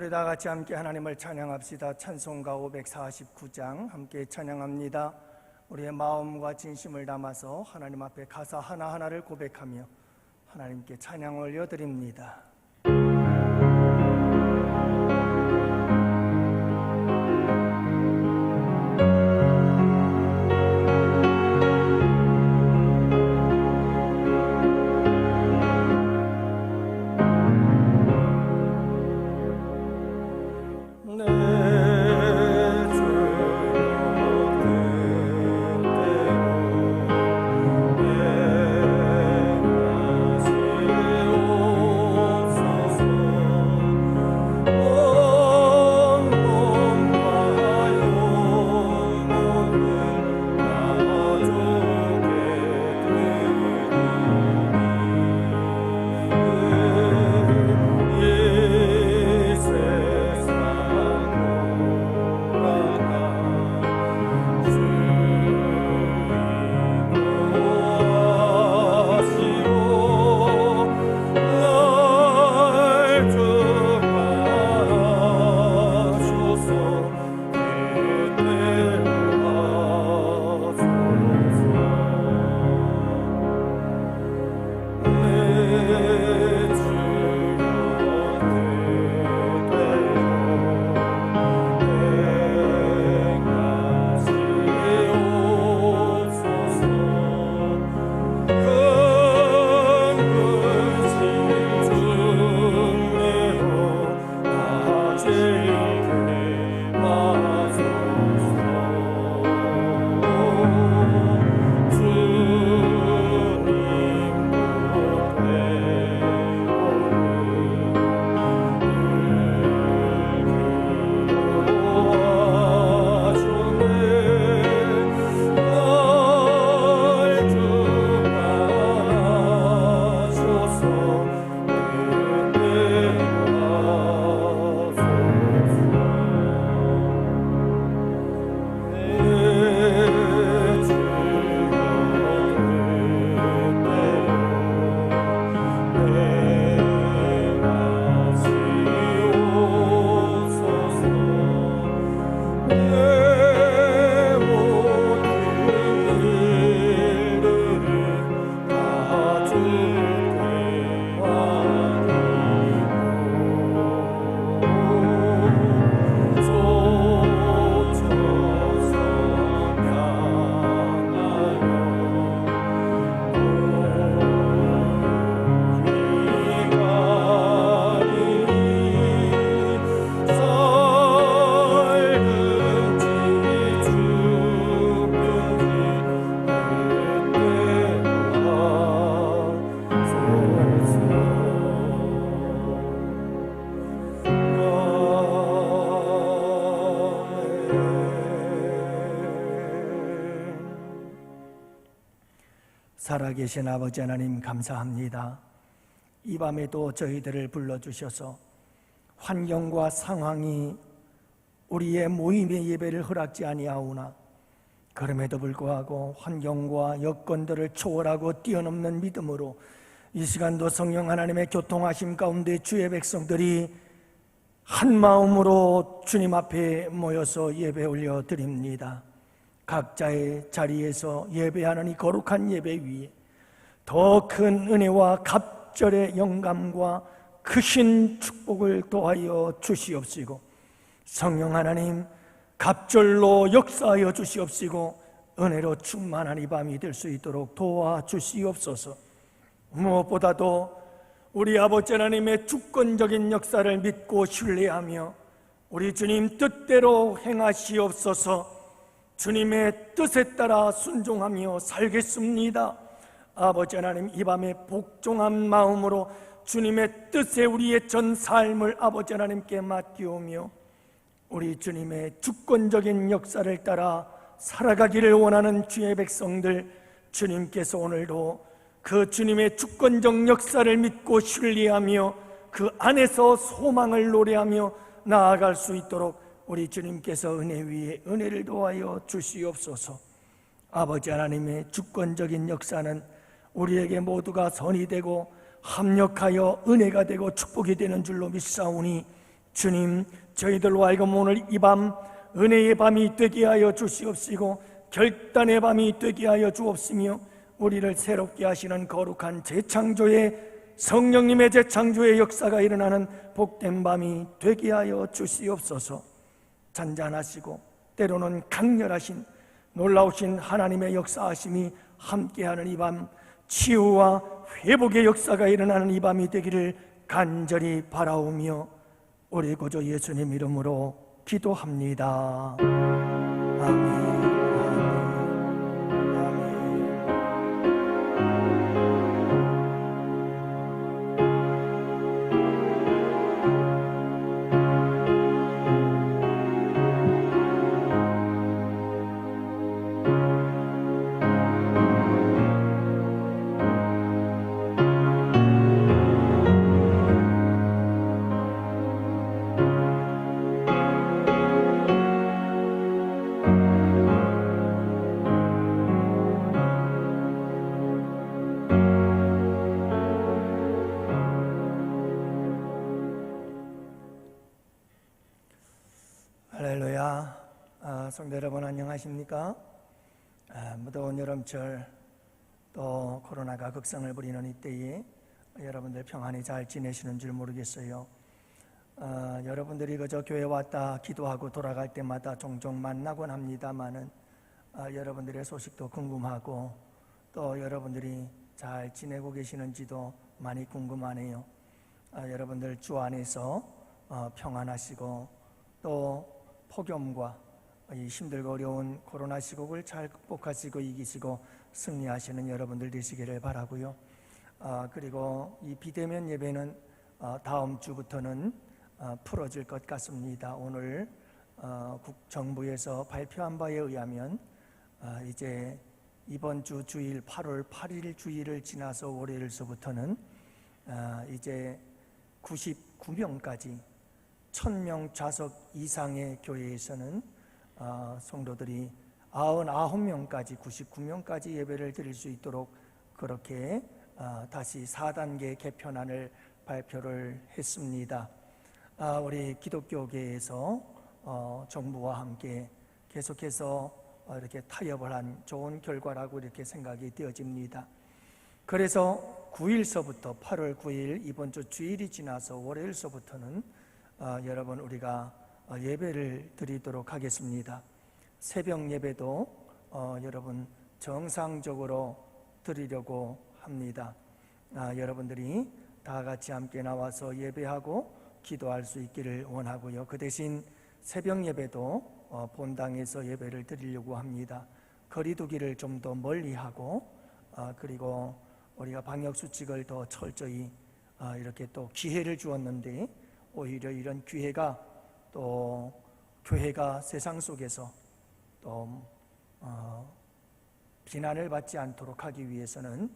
우리 다 같이 함께 하나님을 찬양합시다. 찬송가 549장 함께 찬양합니다. 우리의 마음과 진심을 담아서 하나님 앞에 가사 하나하나를 고백하며 하나님께 찬양 올려드립니다. 살아계신 아버지 하나님 감사합니다. 이 밤에도 저희들을 불러주셔서 환경과 상황이 우리의 모임의 예배를 허락지 아니하오나 그럼에도 불구하고 환경과 여건들을 초월하고 뛰어넘는 믿음으로 이 시간도 성령 하나님의 교통하심 가운데 주의 백성들이 한 마음으로 주님 앞에 모여서 예배 올려드립니다. 각자의 자리에서 예배하는 이 거룩한 예배 위에 더 큰 은혜와 갑절의 영감과 크신 축복을 더하여 주시옵시고 성령 하나님 갑절로 역사하여 주시옵시고 은혜로 충만한 이 밤이 될 수 있도록 도와주시옵소서. 무엇보다도 우리 아버지 하나님의 주권적인 역사를 믿고 신뢰하며 우리 주님 뜻대로 행하시옵소서. 주님의 뜻에 따라 순종하며 살겠습니다. 아버지 하나님 이 밤에 복종한 마음으로 주님의 뜻에 우리의 전 삶을 아버지 하나님께 맡기오며 우리 주님의 주권적인 역사를 따라 살아가기를 원하는 주의 백성들, 주님께서 오늘도 그 주님의 주권적 역사를 믿고 신뢰하며 그 안에서 소망을 노래하며 나아갈 수 있도록 우리 주님께서 은혜 위에 은혜를 더하여 주시옵소서. 아버지 하나님의 주권적인 역사는 우리에게 모두가 선이 되고 합력하여 은혜가 되고 축복이 되는 줄로 믿사오니 주님, 저희들로 하여금 오늘 이 밤 은혜의 밤이 되게 하여 주시옵시고 결단의 밤이 되게 하여 주옵시며 우리를 새롭게 하시는 거룩한 재창조의 성령님의 재창조의 역사가 일어나는 복된 밤이 되게 하여 주시옵소서. 잔잔하시고 때로는 강렬하신 놀라우신 하나님의 역사하심이 함께하는 이 밤, 치유와 회복의 역사가 일어나는 이 밤이 되기를 간절히 바라오며 우리 구주 예수님 이름으로 기도합니다. 아멘. 할렐루야. 성도 여러분 안녕하십니까? 무더운 여름철 또 코로나가 극성을 부리는 이때에 여러분들 평안히 잘 지내시는 줄 모르겠어요. 여러분들이 그저 교회 왔다 기도하고 돌아갈 때마다 종종 만나곤 합니다만은 여러분들의 소식도 궁금하고 또 여러분들이 잘 지내고 계시는지도 많이 궁금하네요. 여러분들 주 안에서 평안하시고 또 폭염과 이 힘들고 어려운 코로나 시국을 잘 극복하시고 이기시고 승리하시는 여러분들 되시기를 바라고요. 그리고 이 비대면 예배는 다음 주부터는 풀어질 것 같습니다. 오늘 정부에서 발표한 바에 의하면 이제 이번 주 주일 8월 8일 주일을 지나서 월요일서부터는 이제 99명까지 1000명 좌석 이상의 교회에서는 성도들이 99명까지 99명까지 예배를 드릴 수 있도록 그렇게 다시 4단계 개편안을 발표를 했습니다. 우리 기독교계에서 정부와 함께 계속해서 이렇게 타협을 한 좋은 결과라고 이렇게 생각이 되어집니다. 그래서 9일서부터 8월 9일 이번 주 주일이 지나서 월요일서부터는 여러분 우리가 예배를 드리도록 하겠습니다. 새벽 예배도 여러분 정상적으로 드리려고 합니다. 여러분들이 다 같이 함께 나와서 예배하고 기도할 수 있기를 원하고요. 그 대신 새벽 예배도 본당에서 예배를 드리려고 합니다. 거리 두기를 좀 더 멀리하고 그리고 우리가 방역수칙을 더 철저히 이렇게 또 기회를 주었는데 오히려 이런 기회가 또 교회가 세상 속에서 또 비난을 받지 않도록 하기 위해서는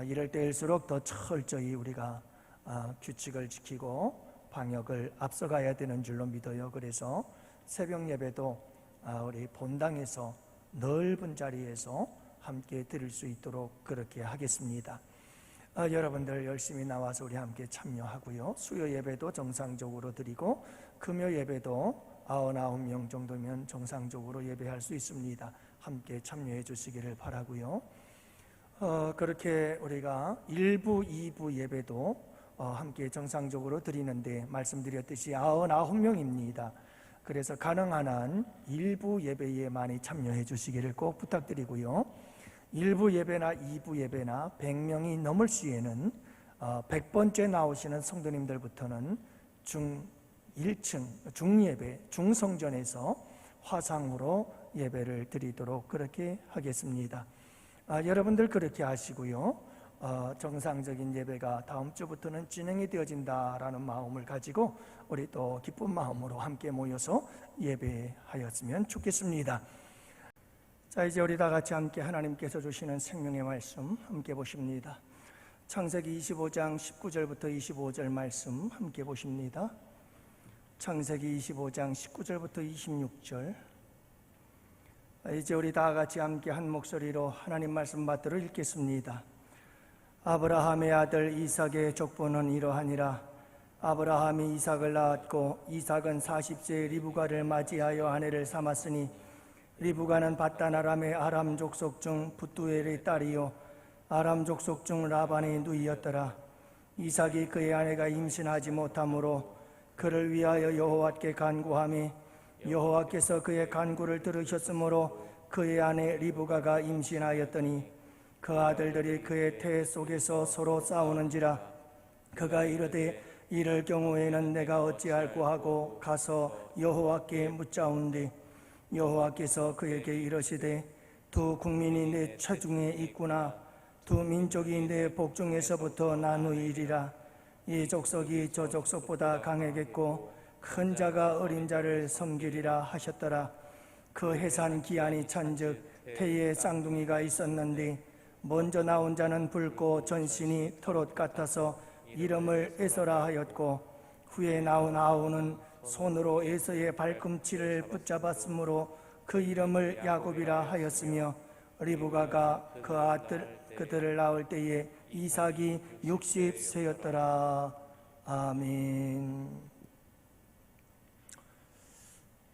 이럴 때일수록 더 철저히 우리가 규칙을 지키고 방역을 앞서가야 되는 줄로 믿어요. 그래서 새벽 예배도 우리 본당에서 넓은 자리에서 함께 드릴 수 있도록 그렇게 하겠습니다. 여러분들 열심히 나와서 우리 함께 참여하고요. 수요 예배도 정상적으로 드리고 금요 예배도 99명 정도면 정상적으로 예배할 수 있습니다. 함께 참여해 주시기를 바라고요. 그렇게 우리가 1부, 2부 예배도 함께 정상적으로 드리는데 말씀드렸듯이 99명입니다. 그래서 가능한 한 1부 예배에 많이 참여해 주시기를 꼭 부탁드리고요. 1부 예배나 2부 예배나 100명이 넘을 시에는 100번째 나오시는 성도님들부터는 중1층 중예배 중성전에서 화상으로 예배를 드리도록 그렇게 하겠습니다. 여러분들 그렇게 하시고요. 정상적인 예배가 다음 주부터는 진행이 되어진다라는 마음을 가지고 우리 또 기쁜 마음으로 함께 모여서 예배하였으면 좋겠습니다. 자, 이제 우리 다 같이 함께 하나님께서 주시는 생명의 말씀 함께 보십니다. 창세기 25장 19절부터 25절 말씀 함께 보십니다. 창세기 25장 19절부터 26절. 이제 우리 다 같이 함께 한 목소리로 하나님 말씀 받들어 읽겠습니다. 아브라함의 아들 이삭의 족보는 이러하니라. 아브라함이 이삭을 낳았고 이삭은 40세에 리브가를 맞이하여 아내를 삼았으니 리브가는 밧단 아람의 아람 족속 중 붓두엘의 딸이요 아람 족속 중 라반의 누이였더라. 이삭이 그의 아내가 임신하지 못하므로 그를 위하여 여호와께 간구하며 여호와께서 그의 간구를 들으셨으므로 그의 아내 리브가가 임신하였더니 그 아들들이 그의 태 속에서 서로 싸우는지라. 그가 이르되 이럴 경우에는 내가 어찌할꼬 하고 가서 여호와께 묻자온대 여호와께서 그에게 이르시되 두 국민이 내 체중에 있구나. 두 민족이 내 복중에서부터 나누이리라. 이 족속이 저 족속보다 강하겠고 큰 자가 어린 자를 섬기리라 하셨더라. 그 해산 기한이 찬즉 태에 쌍둥이가 있었는데 먼저 나온 자는 붉고 전신이 털옷 같아서 이름을 에서라 하였고 후에 나온 아우는 손으로 에서의 발꿈치를 붙잡았으므로 그 이름을 야곱이라 하였으며 리브가가 그들을 낳을 때에 이삭이 60세였더라. 아멘.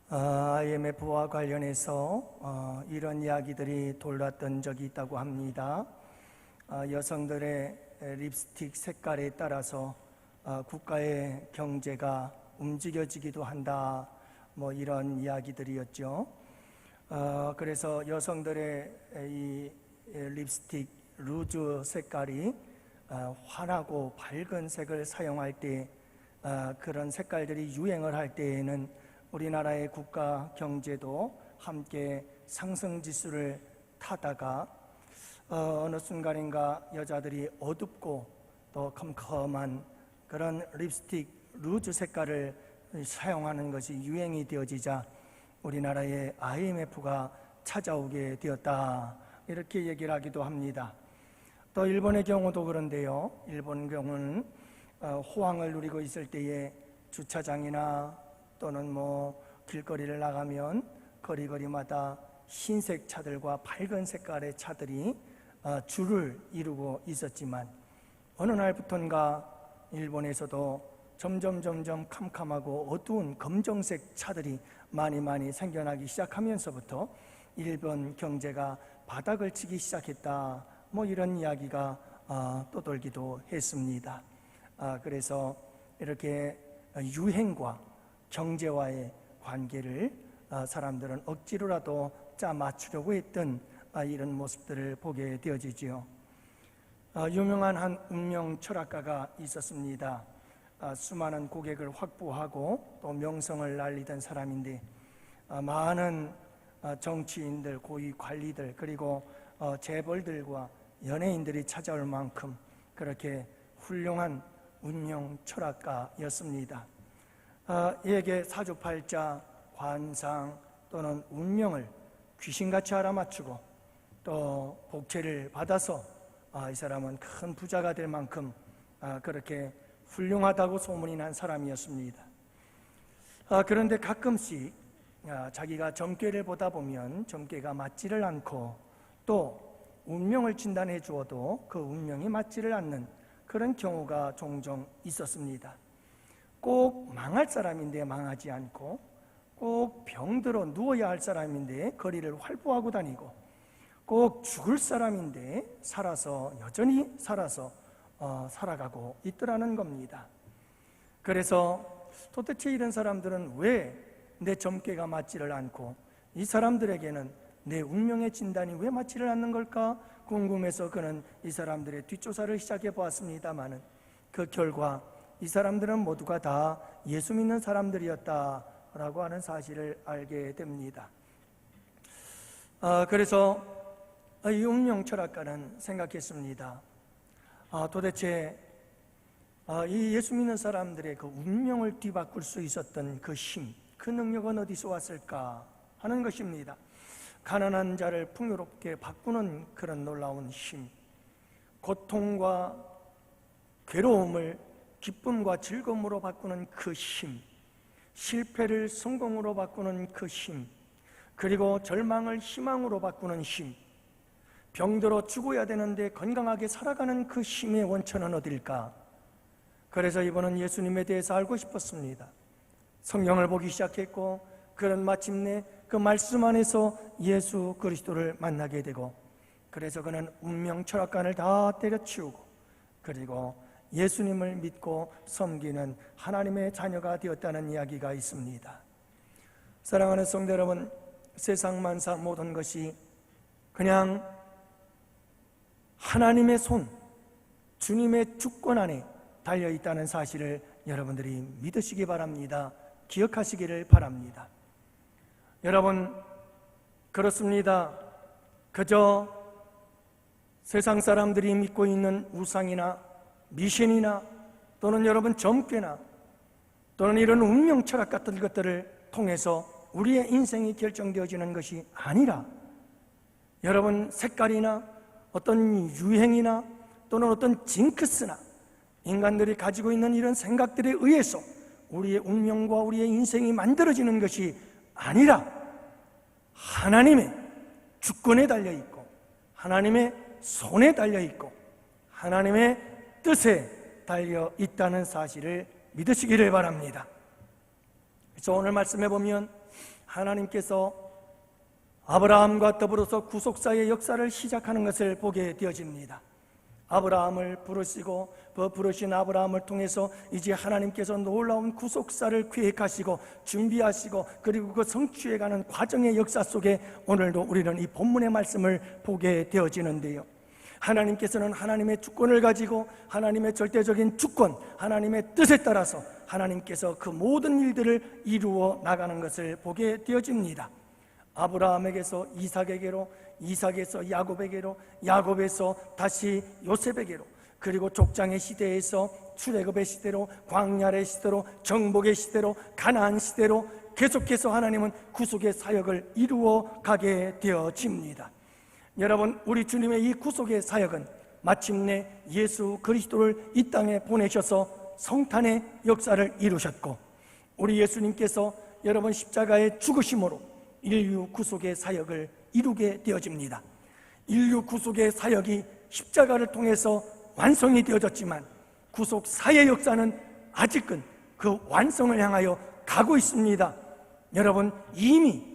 IMF와 관련해서 이런 이야기들이 돌았던 적이 있다고 합니다. 여성들의 립스틱 색깔에 따라서 국가의 경제가 움직여지기도 한다, 뭐 이런 이야기들이었죠. 그래서 여성들의 이 립스틱 루즈 색깔이 환하고 밝은 색을 사용할 때, 그런 색깔들이 유행을 할 때에는 우리나라의 국가 경제도 함께 상승지수를 타다가 어느 순간인가 여자들이 어둡고 또 컴컴한 그런 립스틱 루즈 색깔을 사용하는 것이 유행이 되어지자 우리나라에 IMF가 찾아오게 되었다, 이렇게 얘기를 하기도 합니다. 또 일본의 경우도 그런데요. 일본 경우는 호황을 누리고 있을 때에 주차장이나 또는 뭐 길거리를 나가면 거리마다 흰색 차들과 밝은 색깔의 차들이 줄을 이루고 있었지만 어느 날부턴가 일본에서도 점점 캄캄하고 어두운 검정색 차들이 많이 생겨나기 시작하면서부터 일본 경제가 바닥을 치기 시작했다, 뭐 이런 이야기가 떠돌기도 했습니다. 그래서 이렇게 유행과 경제와의 관계를 사람들은 억지로라도 짜 맞추려고 했던 이런 모습들을 보게 되어지지요. 유명한 한 운명 철학가가 있었습니다. 수많은 고객을 확보하고 또 명성을 날리던 사람인데 많은 정치인들, 고위 관리들, 그리고 재벌들과 연예인들이 찾아올 만큼 그렇게 훌륭한 운명 철학가였습니다. 이에게 사주팔자, 관상 또는 운명을 귀신같이 알아맞추고 또 복채를 받아서 이 사람은 큰 부자가 될 만큼 그렇게 훌륭하다고 소문이 난 사람이었습니다. 그런데 가끔씩 자기가 점괘를 보다 보면 점괘가 맞지를 않고 또 운명을 진단해 주어도 그 운명이 맞지를 않는 그런 경우가 종종 있었습니다. 꼭 망할 사람인데 망하지 않고 꼭 병들어 누워야 할 사람인데 거리를 활보하고 다니고 꼭 죽을 사람인데 여전히 살아서 살아가고 있더라는 겁니다. 그래서 도대체 이런 사람들은 왜 내 점괘가 맞지를 않고 이 사람들에게는 내 운명의 진단이 왜 맞지를 않는 걸까 궁금해서 그는 이 사람들의 뒷조사를 시작해 보았습니다마는 그 결과 이 사람들은 모두가 다 예수 믿는 사람들이었다라고 하는 사실을 알게 됩니다. 그래서 이 운명 철학가는 생각했습니다. 도대체 이 예수 믿는 사람들의 그 운명을 뒤바꿀 수 있었던 그 힘, 그 능력은 어디서 왔을까 하는 것입니다. 가난한 자를 풍요롭게 바꾸는 그런 놀라운 힘, 고통과 괴로움을 기쁨과 즐거움으로 바꾸는 그 힘, 실패를 성공으로 바꾸는 그 힘, 그리고 절망을 희망으로 바꾸는 힘, 병들어 죽어야 되는데 건강하게 살아가는 그 힘의 원천은 어딜까? 그래서 이번은 예수님에 대해서 알고 싶었습니다. 성경을 보기 시작했고, 그는 마침내 그 말씀 안에서 예수 그리스도를 만나게 되고, 그래서 그는 운명 철학관을 다 때려치우고, 그리고 예수님을 믿고 섬기는 하나님의 자녀가 되었다는 이야기가 있습니다. 사랑하는 성도 여러분, 세상 만사 모든 것이 그냥 하나님의 손, 주님의 주권 안에 달려있다는 사실을 여러분들이 믿으시기 바랍니다. 기억하시기를 바랍니다. 여러분, 그렇습니다. 그저 세상 사람들이 믿고 있는 우상이나 미신이나 또는 여러분 점괘나 또는 이런 운명 철학 같은 것들을 통해서 우리의 인생이 결정되어지는 것이 아니라, 여러분 색깔이나 어떤 유행이나 또는 어떤 징크스나 인간들이 가지고 있는 이런 생각들에 의해서 우리의 운명과 우리의 인생이 만들어지는 것이 아니라 하나님의 주권에 달려있고 하나님의 손에 달려있고 하나님의 뜻에 달려있다는 사실을 믿으시기를 바랍니다. 그래서 오늘 말씀해 보면 하나님께서 아브라함과 더불어서 구속사의 역사를 시작하는 것을 보게 되어집니다. 아브라함을 부르시고 그 부르신 아브라함을 통해서 이제 하나님께서 놀라운 구속사를 계획하시고 준비하시고 그리고 그 성취해가는 과정의 역사 속에 오늘도 우리는 이 본문의 말씀을 보게 되어지는데요, 하나님께서는 하나님의 주권을 가지고 하나님의 절대적인 주권, 하나님의 뜻에 따라서 하나님께서 그 모든 일들을 이루어 나가는 것을 보게 되어집니다. 아브라함에게서 이삭에게로, 이삭에서 야곱에게로, 야곱에서 다시 요셉에게로, 그리고 족장의 시대에서 출애굽의 시대로, 광야의 시대로, 정복의 시대로, 가나안 시대로 계속해서 하나님은 구속의 사역을 이루어 가게 되어집니다. 여러분, 우리 주님의 이 구속의 사역은 마침내 예수 그리스도를 이 땅에 보내셔서 성탄의 역사를 이루셨고, 우리 예수님께서 여러분 십자가의 죽으심으로 인류 구속의 사역을 이루게 되어집니다. 인류 구속의 사역이 십자가를 통해서 완성이 되어졌지만 구속사의 역사는 아직은 그 완성을 향하여 가고 있습니다. 여러분, 이미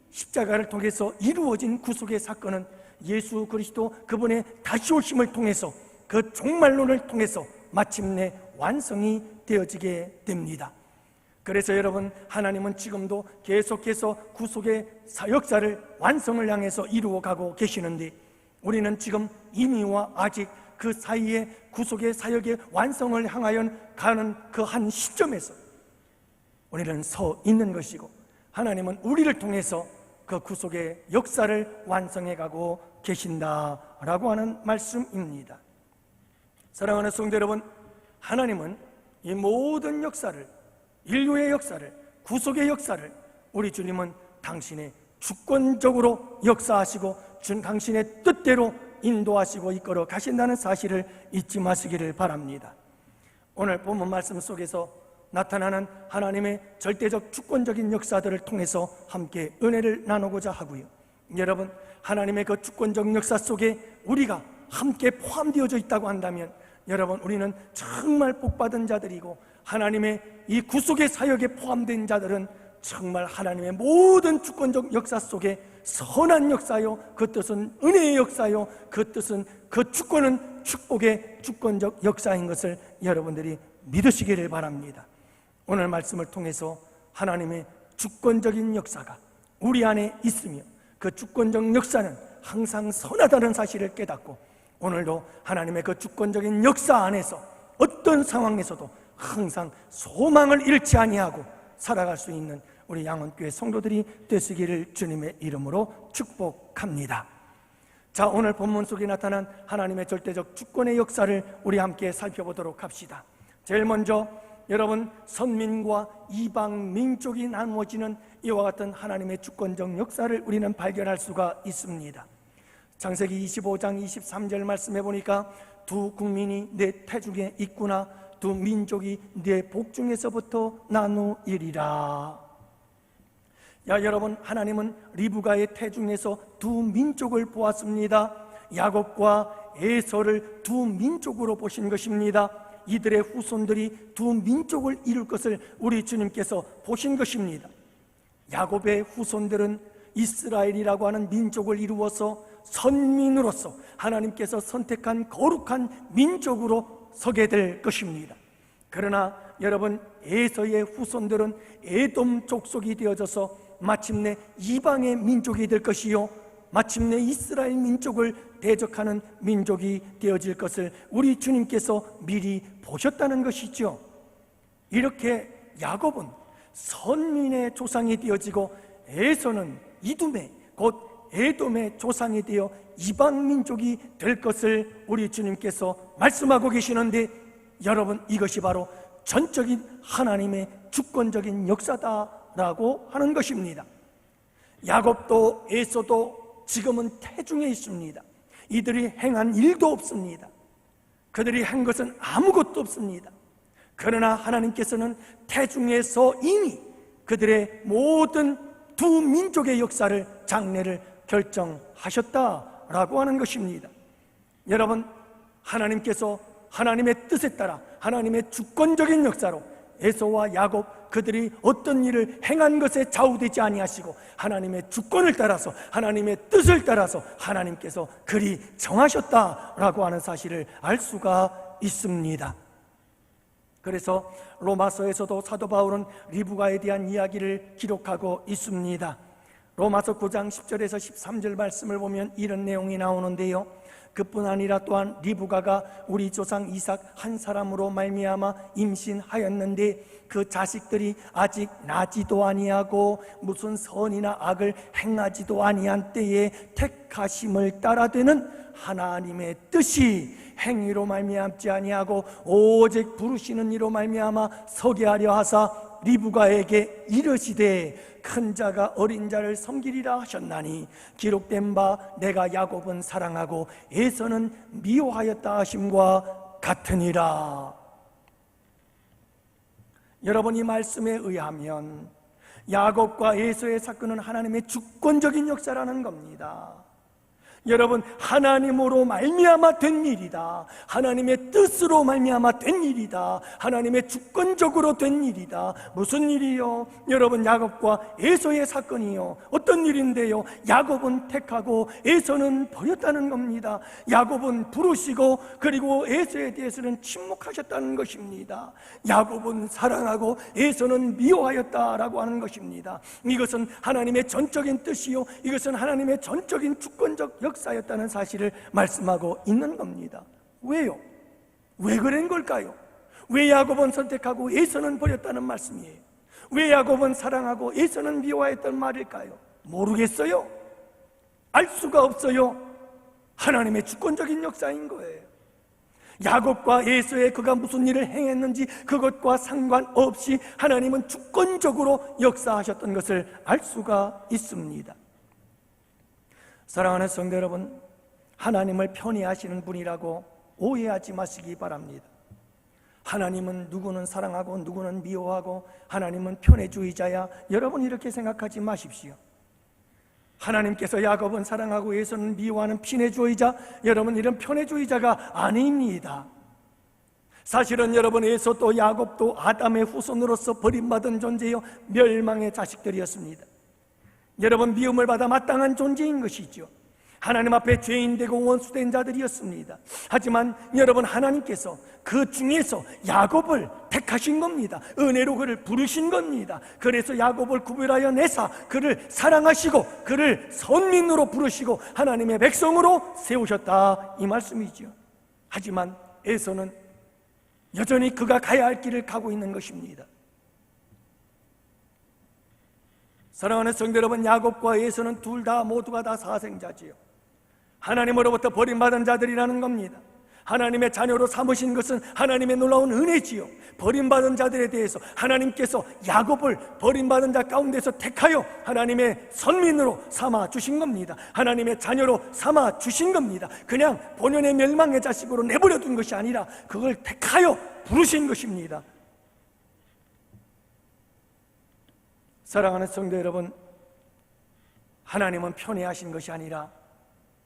십자가를 통해서 이루어진 구속의 사건은 예수 그리스도 그분의 다시 오심을 통해서 그 종말론을 통해서 마침내 완성이 되어지게 됩니다. 그래서 여러분, 하나님은 지금도 계속해서 구속의 역사를 완성을 향해서 이루어가고 계시는데, 우리는 지금 이미와 아직 그 사이에 구속의 사역의 완성을 향하여 가는 그 한 시점에서 우리는 서 있는 것이고, 하나님은 우리를 통해서 그 구속의 역사를 완성해가고 계신다라고 하는 말씀입니다. 사랑하는 성도 여러분, 하나님은 이 모든 역사를, 인류의 역사를, 구속의 역사를 우리 주님은 당신의 주권적으로 역사하시고 당신의 뜻대로 인도하시고 이끌어 가신다는 사실을 잊지 마시기를 바랍니다. 오늘 본문 말씀 속에서 나타나는 하나님의 절대적 주권적인 역사들을 통해서 함께 은혜를 나누고자 하고요, 여러분, 하나님의 그 주권적 역사 속에 우리가 함께 포함되어져 있다고 한다면 여러분, 우리는 정말 복받은 자들이고, 하나님의 이 구속의 사역에 포함된 자들은 정말 하나님의 모든 주권적 역사 속에 선한 역사요, 그 뜻은 은혜의 역사요, 그 뜻은 그 주권은 축복의 주권적 역사인 것을 여러분들이 믿으시기를 바랍니다. 오늘 말씀을 통해서 하나님의 주권적인 역사가 우리 안에 있으며 그 주권적 역사는 항상 선하다는 사실을 깨닫고, 오늘도 하나님의 그 주권적인 역사 안에서 어떤 상황에서도 항상 소망을 잃지 아니하고 살아갈 수 있는 우리 양원교회 성도들이 되시기를 주님의 이름으로 축복합니다. 자, 오늘 본문 속에 나타난 하나님의 절대적 주권의 역사를 우리 함께 살펴보도록 합시다. 제일 먼저 여러분, 선민과 이방 민족이 나누어지는 이와 같은 하나님의 주권적 역사를 우리는 발견할 수가 있습니다. 창세기 25장 23절 말씀해 보니까 두 국민이 내 태중에 있구나, 두 민족이 내 복중에서부터 나누이리라. 여러분, 하나님은 리브가의 태중에서 두 민족을 보았습니다. 야곱과 에서를 두 민족으로 보신 것입니다. 이들의 후손들이 두 민족을 이룰 것을 우리 주님께서 보신 것입니다. 야곱의 후손들은 이스라엘이라고 하는 민족을 이루어서 선민으로서 하나님께서 선택한 거룩한 민족으로 서게 될 것입니다. 그러나 여러분, 에서의 후손들은 에돔 족속이 되어져서 마침내 이방의 민족이 될 것이요, 마침내 이스라엘 민족을 대적하는 민족이 되어질 것을 우리 주님께서 미리 보셨다는 것이죠. 이렇게 야곱은 선민의 조상이 되어지고 에서는 이둠의, 곧 에돔의 조상이 되어 이방 민족이 될 것을 우리 주님께서 말씀하고 계시는데, 여러분, 이것이 바로 전적인 하나님의 주권적인 역사다라고 하는 것입니다. 야곱도 에서도 지금은 태중에 있습니다. 이들이 행한 일도 없습니다. 그들이 한 것은 아무것도 없습니다. 그러나 하나님께서는 태중에서 이미 그들의 모든 두 민족의 역사를, 장래를 결정하셨다라고 하는 것입니다. 여러분, 하나님께서 하나님의 뜻에 따라 하나님의 주권적인 역사로 에서와 야곱, 그들이 어떤 일을 행한 것에 좌우되지 아니하시고 하나님의 주권을 따라서, 하나님의 뜻을 따라서 하나님께서 그리 정하셨다라고 하는 사실을 알 수가 있습니다. 그래서 로마서에서도 사도 바울은 리브가에 대한 이야기를 기록하고 있습니다. 로마서 9장 10절에서 13절 말씀을 보면 이런 내용이 나오는데요, 그뿐 아니라 또한 리브가가 우리 조상 이삭 한 사람으로 말미암아 임신하였는데 그 자식들이 아직 나지도 아니하고 무슨 선이나 악을 행하지도 아니한 때에 택하심을 따라되는 하나님의 뜻이 행위로 말미암지 아니하고 오직 부르시는 이로 말미암아 서게 하려 하사 리브가에게 이르시되 큰 자가 어린 자를 섬기리라 하셨나니 기록된 바 내가 야곱은 사랑하고 에서는 미워하였다 하심과 같으니라. 여러분, 이 말씀에 의하면 야곱과 에서의 사건은 하나님의 주권적인 역사라는 겁니다. 여러분, 하나님으로 말미암아 된 일이다. 하나님의 뜻으로 말미암아 된 일이다. 하나님의 주권적으로 된 일이다. 무슨 일이요? 여러분, 야곱과 에서의 사건이요. 어떤 일인데요? 야곱은 택하고 에서는 버렸다는 겁니다. 야곱은 부르시고 그리고 에서에 대해서는 침묵하셨다는 것입니다. 야곱은 사랑하고 에서는 미워하였다라고 하는 것입니다. 이것은 하나님의 전적인 뜻이요, 이것은 하나님의 전적인 주권적 역사였다는 사실을 말씀하고 있는 겁니다. 왜요? 왜 그런 걸까요? 왜 야곱은 선택하고 에서는 버렸다는 말씀이에요? 왜 야곱은 사랑하고 에서는 미워했던 말일까요? 모르겠어요. 알 수가 없어요. 하나님의 주권적인 역사인 거예요. 야곱과 에서의 그가 무슨 일을 행했는지 그것과 상관없이 하나님은 주권적으로 역사하셨던 것을 알 수가 있습니다. 사랑하는 성도 여러분, 하나님을 편애하시는 분이라고 오해하지 마시기 바랍니다. 하나님은 누구는 사랑하고 누구는 미워하고 하나님은 편애주의자야, 여러분 이렇게 생각하지 마십시오. 하나님께서 야곱은 사랑하고 에서는 미워하는 편애주의자, 여러분 이런 편애주의자가 아닙니다. 사실은 여러분, 에서도 야곱도 아담의 후손으로서 버림받은 존재요, 멸망의 자식들이었습니다. 여러분, 미움을 받아 마땅한 존재인 것이죠. 하나님 앞에 죄인 되고 원수된 자들이었습니다. 하지만 여러분, 하나님께서 그 중에서 야곱을 택하신 겁니다. 은혜로 그를 부르신 겁니다. 그래서 야곱을 구별하여 내사 그를 사랑하시고 그를 선민으로 부르시고 하나님의 백성으로 세우셨다, 이 말씀이죠. 하지만 에서는 여전히 그가 가야 할 길을 가고 있는 것입니다. 사랑하는 성도 여러분, 야곱과 에서는 둘 다 모두가 다 사생자지요. 하나님으로부터 버림받은 자들이라는 겁니다. 하나님의 자녀로 삼으신 것은 하나님의 놀라운 은혜지요. 버림받은 자들에 대해서 하나님께서 야곱을 버림받은 자 가운데서 택하여 하나님의 선민으로 삼아 주신 겁니다. 하나님의 자녀로 삼아 주신 겁니다. 그냥 본연의 멸망의 자식으로 내버려 둔 것이 아니라 그걸 택하여 부르신 것입니다. 사랑하는 성도 여러분, 하나님은 편애하신 것이 아니라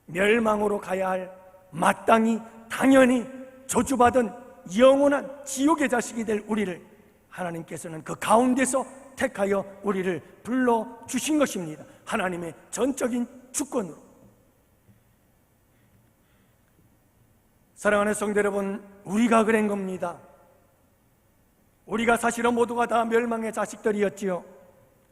멸망으로 가야 할, 마땅히 당연히 저주받은 영원한 지옥의 자식이 될 우리를 하나님께서는 그 가운데서 택하여 우리를 불러주신 것입니다. 하나님의 전적인 주권으로. 사랑하는 성도 여러분, 우리가 그런 겁니다. 우리가 사실은 모두가 다 멸망의 자식들이었지요.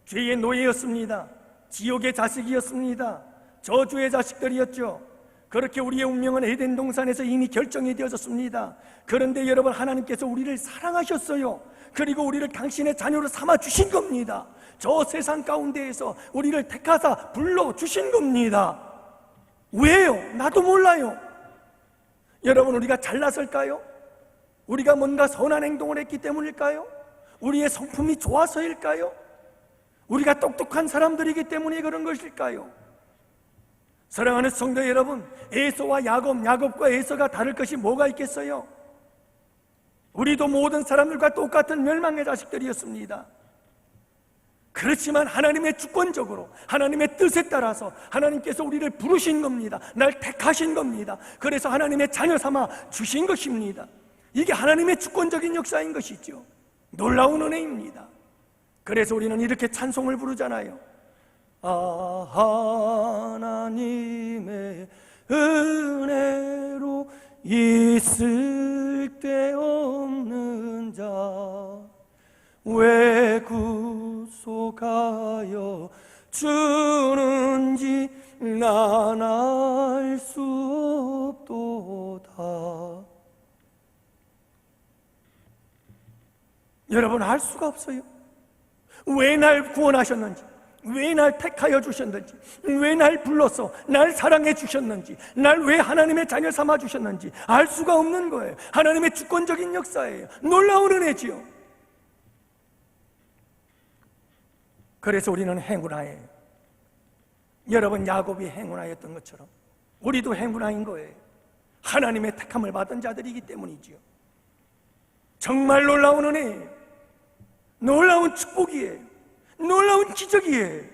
죄의 노예였습니다. 지옥의 자식이었습니다. 저주의 자식들이었죠. 그렇게 우리의 운명은 에덴 동산에서 이미 결정이 되어졌습니다. 그런데 여러분, 하나님께서 우리를 사랑하셨어요. 그리고 우리를 당신의 자녀로 삼아 주신 겁니다. 저 세상 가운데에서 우리를 택하사 불러주신 겁니다. 왜요? 나도 몰라요. 여러분, 우리가 잘났을까요? 우리가 뭔가 선한 행동을 했기 때문일까요? 우리의 성품이 좋아서일까요? 우리가 똑똑한 사람들이기 때문에 그런 것일까요? 사랑하는 성도 여러분, 에서와 야곱, 야곱과 에서가 다를 것이 뭐가 있겠어요? 우리도 모든 사람들과 똑같은 멸망의 자식들이었습니다. 그렇지만 하나님의 주권적으로, 하나님의 뜻에 따라서 하나님께서 우리를 부르신 겁니다. 날 택하신 겁니다. 그래서 하나님의 자녀 삼아 주신 것입니다. 이게 하나님의 주권적인 역사인 것이죠. 놀라운 은혜입니다. 그래서 우리는 이렇게 찬송을 부르잖아요. 하나님의 은혜로 있을 데 없는 자 왜 구속하여 주는지 난 알 수 없도다. 여러분, 알 수가 없어요. 왜 날 구원하셨는지, 왜 날 택하여 주셨는지, 왜 날 불러서 날 사랑해 주셨는지, 날 왜 하나님의 자녀 삼아 주셨는지 알 수가 없는 거예요. 하나님의 주권적인 역사예요. 놀라운 은혜지요. 그래서 우리는 행운아예요. 여러분, 야곱이 행운아였던 것처럼 우리도 행운아인 거예요. 하나님의 택함을 받은 자들이기 때문이지요. 정말 놀라운 은혜예요. 놀라운 축복이에요. 놀라운 기적이에요.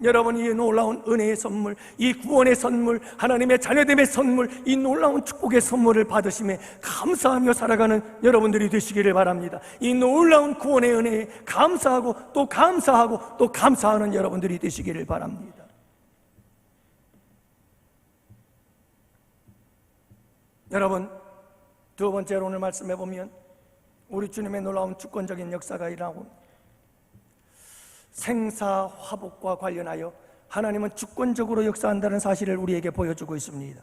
여러분, 이 놀라운 은혜의 선물, 이 구원의 선물, 하나님의 자녀됨의 선물, 이 놀라운 축복의 선물을 받으심에 감사하며 살아가는 여러분들이 되시기를 바랍니다. 이 놀라운 구원의 은혜에 감사하고 또 감사하고 또 감사하는 여러분들이 되시기를 바랍니다. 여러분, 두 번째로 오늘 말씀해 보면 우리 주님의 놀라운 주권적인 역사가 일어나고 생사화복과 관련하여 하나님은 주권적으로 역사한다는 사실을 우리에게 보여주고 있습니다.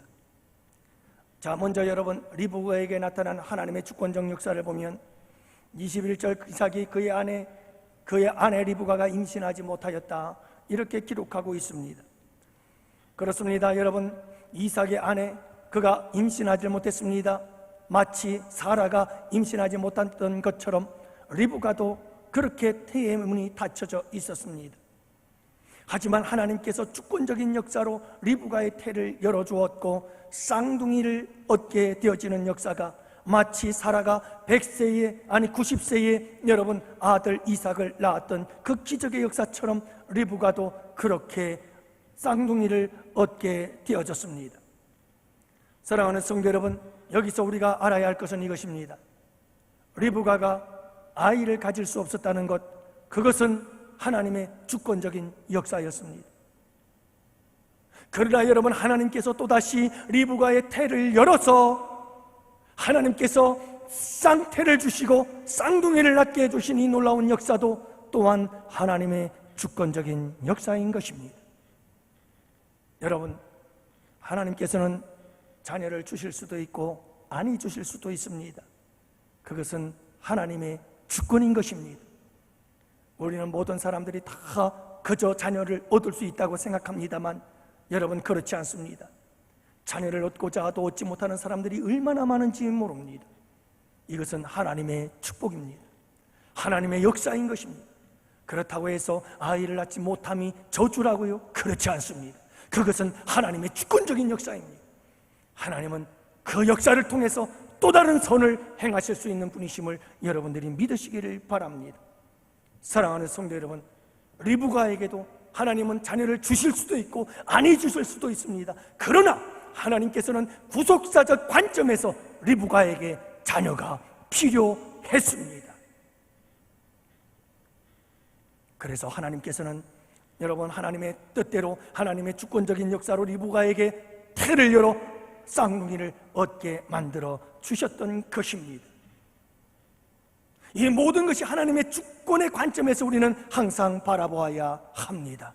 자, 먼저 여러분, 리브가에게 나타난 하나님의 주권적 역사를 보면 21절 이삭이 그의 아내 리브가가 임신하지 못하였다, 이렇게 기록하고 있습니다. 그렇습니다. 여러분, 이삭의 아내, 그가 임신하지 못했습니다. 마치 사라가 임신하지 못했던 것처럼 리브가도 그렇게 태의 문이 닫혀져 있었습니다. 하지만 하나님께서 주권적인 역사로 리브가의 태를 열어주었고 쌍둥이를 얻게 되어지는 역사가 마치 사라가 100세에 아니 90세에 여러분 아들 이삭을 낳았던 그 기적의 역사처럼 리브가도 그렇게 쌍둥이를 얻게 되어졌습니다. 사랑하는 성도 여러분, 여기서 우리가 알아야 할 것은 이것입니다. 리브가가 아이를 가질 수 없었다는 것, 그것은 하나님의 주권적인 역사였습니다. 그러나 여러분, 하나님께서 또다시 리브가의 태를 열어서 하나님께서 쌍태를 주시고 쌍둥이를 낳게 해주신 이 놀라운 역사도 또한 하나님의 주권적인 역사인 것입니다. 여러분, 하나님께서는 자녀를 주실 수도 있고 아니 주실 수도 있습니다. 그것은 하나님의 주권인 것입니다. 우리는 모든 사람들이 다 그저 자녀를 얻을 수 있다고 생각합니다만 여러분, 그렇지 않습니다. 자녀를 얻고자 하도 얻지 못하는 사람들이 얼마나 많은지 모릅니다. 이것은 하나님의 축복입니다. 하나님의 역사인 것입니다. 그렇다고 해서 아이를 낳지 못함이 저주라고요? 그렇지 않습니다. 그것은 하나님의 주권적인 역사입니다. 하나님은 그 역사를 통해서 또 다른 선을 행하실 수 있는 분이심을 여러분들이 믿으시기를 바랍니다. 사랑하는 성도 여러분, 리브가에게도 하나님은 자녀를 주실 수도 있고 아니 주실 수도 있습니다. 그러나 하나님께서는 구속사적 관점에서 리브가에게 자녀가 필요했습니다. 그래서 하나님께서는 여러분 하나님의 뜻대로 하나님의 주권적인 역사로 리브가에게 태를 열어 쌍둥이를 얻게 만들어 주셨던 것입니다. 이 모든 것이 하나님의 주권의 관점에서 우리는 항상 바라보아야 합니다.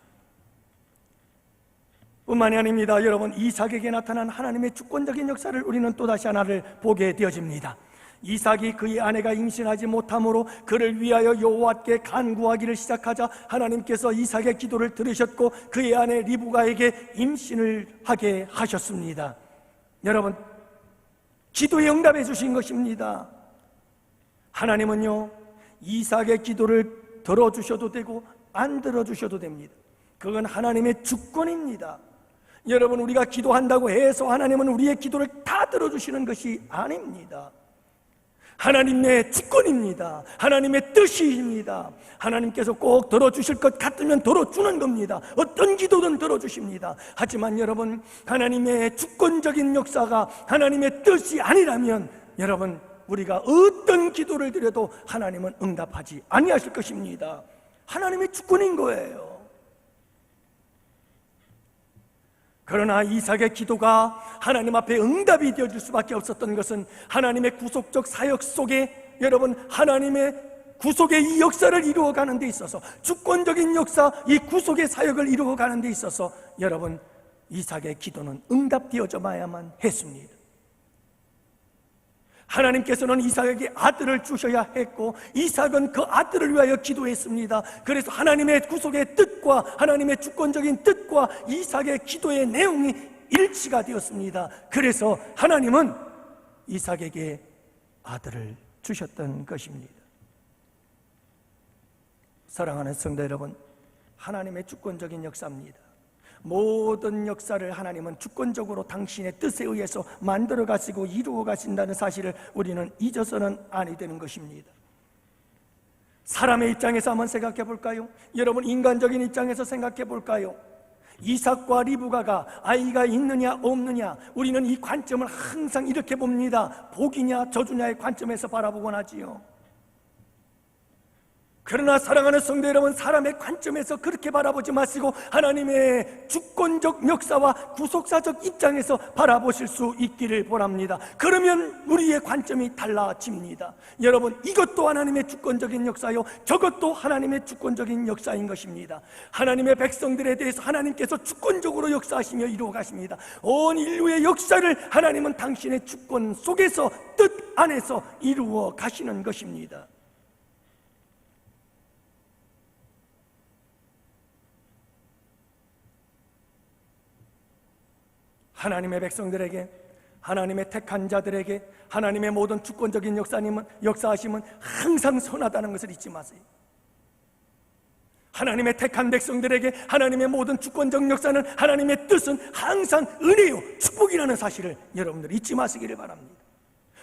뿐만이 아닙니다. 여러분, 이삭에게 나타난 하나님의 주권적인 역사를 우리는 또다시 하나를 보게 되어집니다. 이삭이 그의 아내가 임신하지 못함으로 그를 위하여 여호와께 간구하기를 시작하자 하나님께서 이삭의 기도를 들으셨고 그의 아내 리브가에게 임신을 하게 하셨습니다. 여러분, 기도에 응답해 주신 것입니다. 하나님은요, 이삭의 기도를 들어주셔도 되고 안 들어주셔도 됩니다. 그건 하나님의 주권입니다. 여러분, 우리가 기도한다고 해서 하나님은 우리의 기도를 다 들어주시는 것이 아닙니다. 하나님의 주권입니다. 하나님의 뜻입니다. 하나님께서 꼭 들어주실 것 같으면 들어주는 겁니다. 어떤 기도든 들어주십니다. 하지만 여러분, 하나님의 주권적인 역사가 하나님의 뜻이 아니라면 여러분, 우리가 어떤 기도를 드려도 하나님은 응답하지 아니하실 것입니다. 하나님의 주권인 거예요. 그러나 이삭의 기도가 하나님 앞에 응답이 되어줄 수밖에 없었던 것은 하나님의 구속적 사역 속에 여러분 하나님의 구속의 이 역사를 이루어가는 데 있어서 주권적인 역사, 이 구속의 사역을 이루어가는 데 있어서 여러분 이삭의 기도는 응답되어져야만 했습니다. 하나님께서는 이삭에게 아들을 주셔야 했고 이삭은 그 아들을 위하여 기도했습니다. 그래서 하나님의 구속의 뜻과 하나님의 주권적인 뜻과 이삭의 기도의 내용이 일치가 되었습니다. 그래서 하나님은 이삭에게 아들을 주셨던 것입니다. 사랑하는 성도 여러분, 하나님의 주권적인 역사입니다. 모든 역사를 하나님은 주권적으로 당신의 뜻에 의해서 만들어 가시고 이루어 가신다는 사실을 우리는 잊어서는 아니 되는 것입니다. 사람의 입장에서 한번 생각해 볼까요? 여러분, 인간적인 입장에서 생각해 볼까요? 이삭과 리브가가 아이가 있느냐 없느냐, 우리는 이 관점을 항상 이렇게 봅니다. 복이냐 저주냐의 관점에서 바라보곤 하지요. 그러나 사랑하는 성도 여러분, 사람의 관점에서 그렇게 바라보지 마시고 하나님의 주권적 역사와 구속사적 입장에서 바라보실 수 있기를 바랍니다. 그러면 우리의 관점이 달라집니다. 여러분, 이것도 하나님의 주권적인 역사요, 저것도 하나님의 주권적인 역사인 것입니다. 하나님의 백성들에 대해서 하나님께서 주권적으로 역사하시며 이루어 가십니다. 온 인류의 역사를 하나님은 당신의 주권 속에서, 뜻 안에서 이루어 가시는 것입니다. 하나님의 백성들에게, 하나님의 택한 자들에게 하나님의 모든 주권적인 역사하심은 항상 선하다는 것을 잊지 마세요. 하나님의 택한 백성들에게 하나님의 모든 주권적 역사는, 하나님의 뜻은 항상 은혜요, 축복이라는 사실을 여러분들 잊지 마시기를 바랍니다.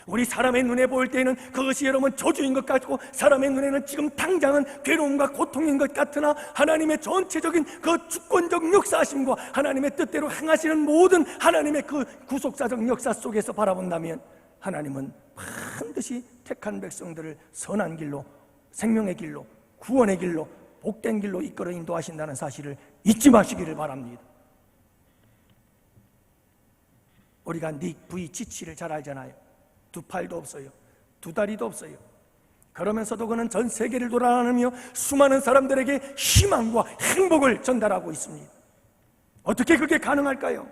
우리 사람의 눈에 보일 때는 그것이 여러분 저주인 것 같고, 사람의 눈에는 지금 당장은 괴로움과 고통인 것 같으나 하나님의 전체적인 그 주권적 역사하심과 하나님의 뜻대로 행하시는 모든 하나님의 그 구속사적 역사 속에서 바라본다면 하나님은 반드시 택한 백성들을 선한 길로, 생명의 길로, 구원의 길로, 복된 길로 이끌어 인도하신다는 사실을 잊지 마시기를 바랍니다. 우리가 닉 부이치치를 잘 알잖아요. 두 팔도 없어요. 두 다리도 없어요. 그러면서도 그는 전 세계를 돌아다니며 수많은 사람들에게 희망과 행복을 전달하고 있습니다. 어떻게 그게 가능할까요?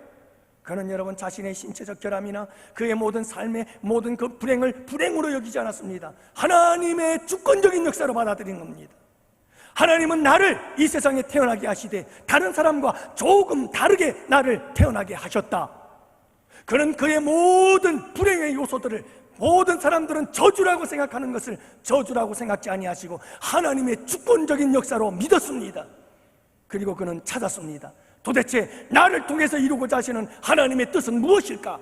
그는 여러분 자신의 신체적 결함이나 그의 모든 삶의 모든 그 불행을 불행으로 여기지 않았습니다. 하나님의 주권적인 역사로 받아들인 겁니다. 하나님은 나를 이 세상에 태어나게 하시되 다른 사람과 조금 다르게 나를 태어나게 하셨다. 그는 그의 모든 불행의 요소들을, 모든 사람들은 저주라고 생각하는 것을 저주라고 생각지 아니하시고 하나님의 주권적인 역사로 믿었습니다. 그리고 그는 찾았습니다. 도대체 나를 통해서 이루고자 하시는 하나님의 뜻은 무엇일까?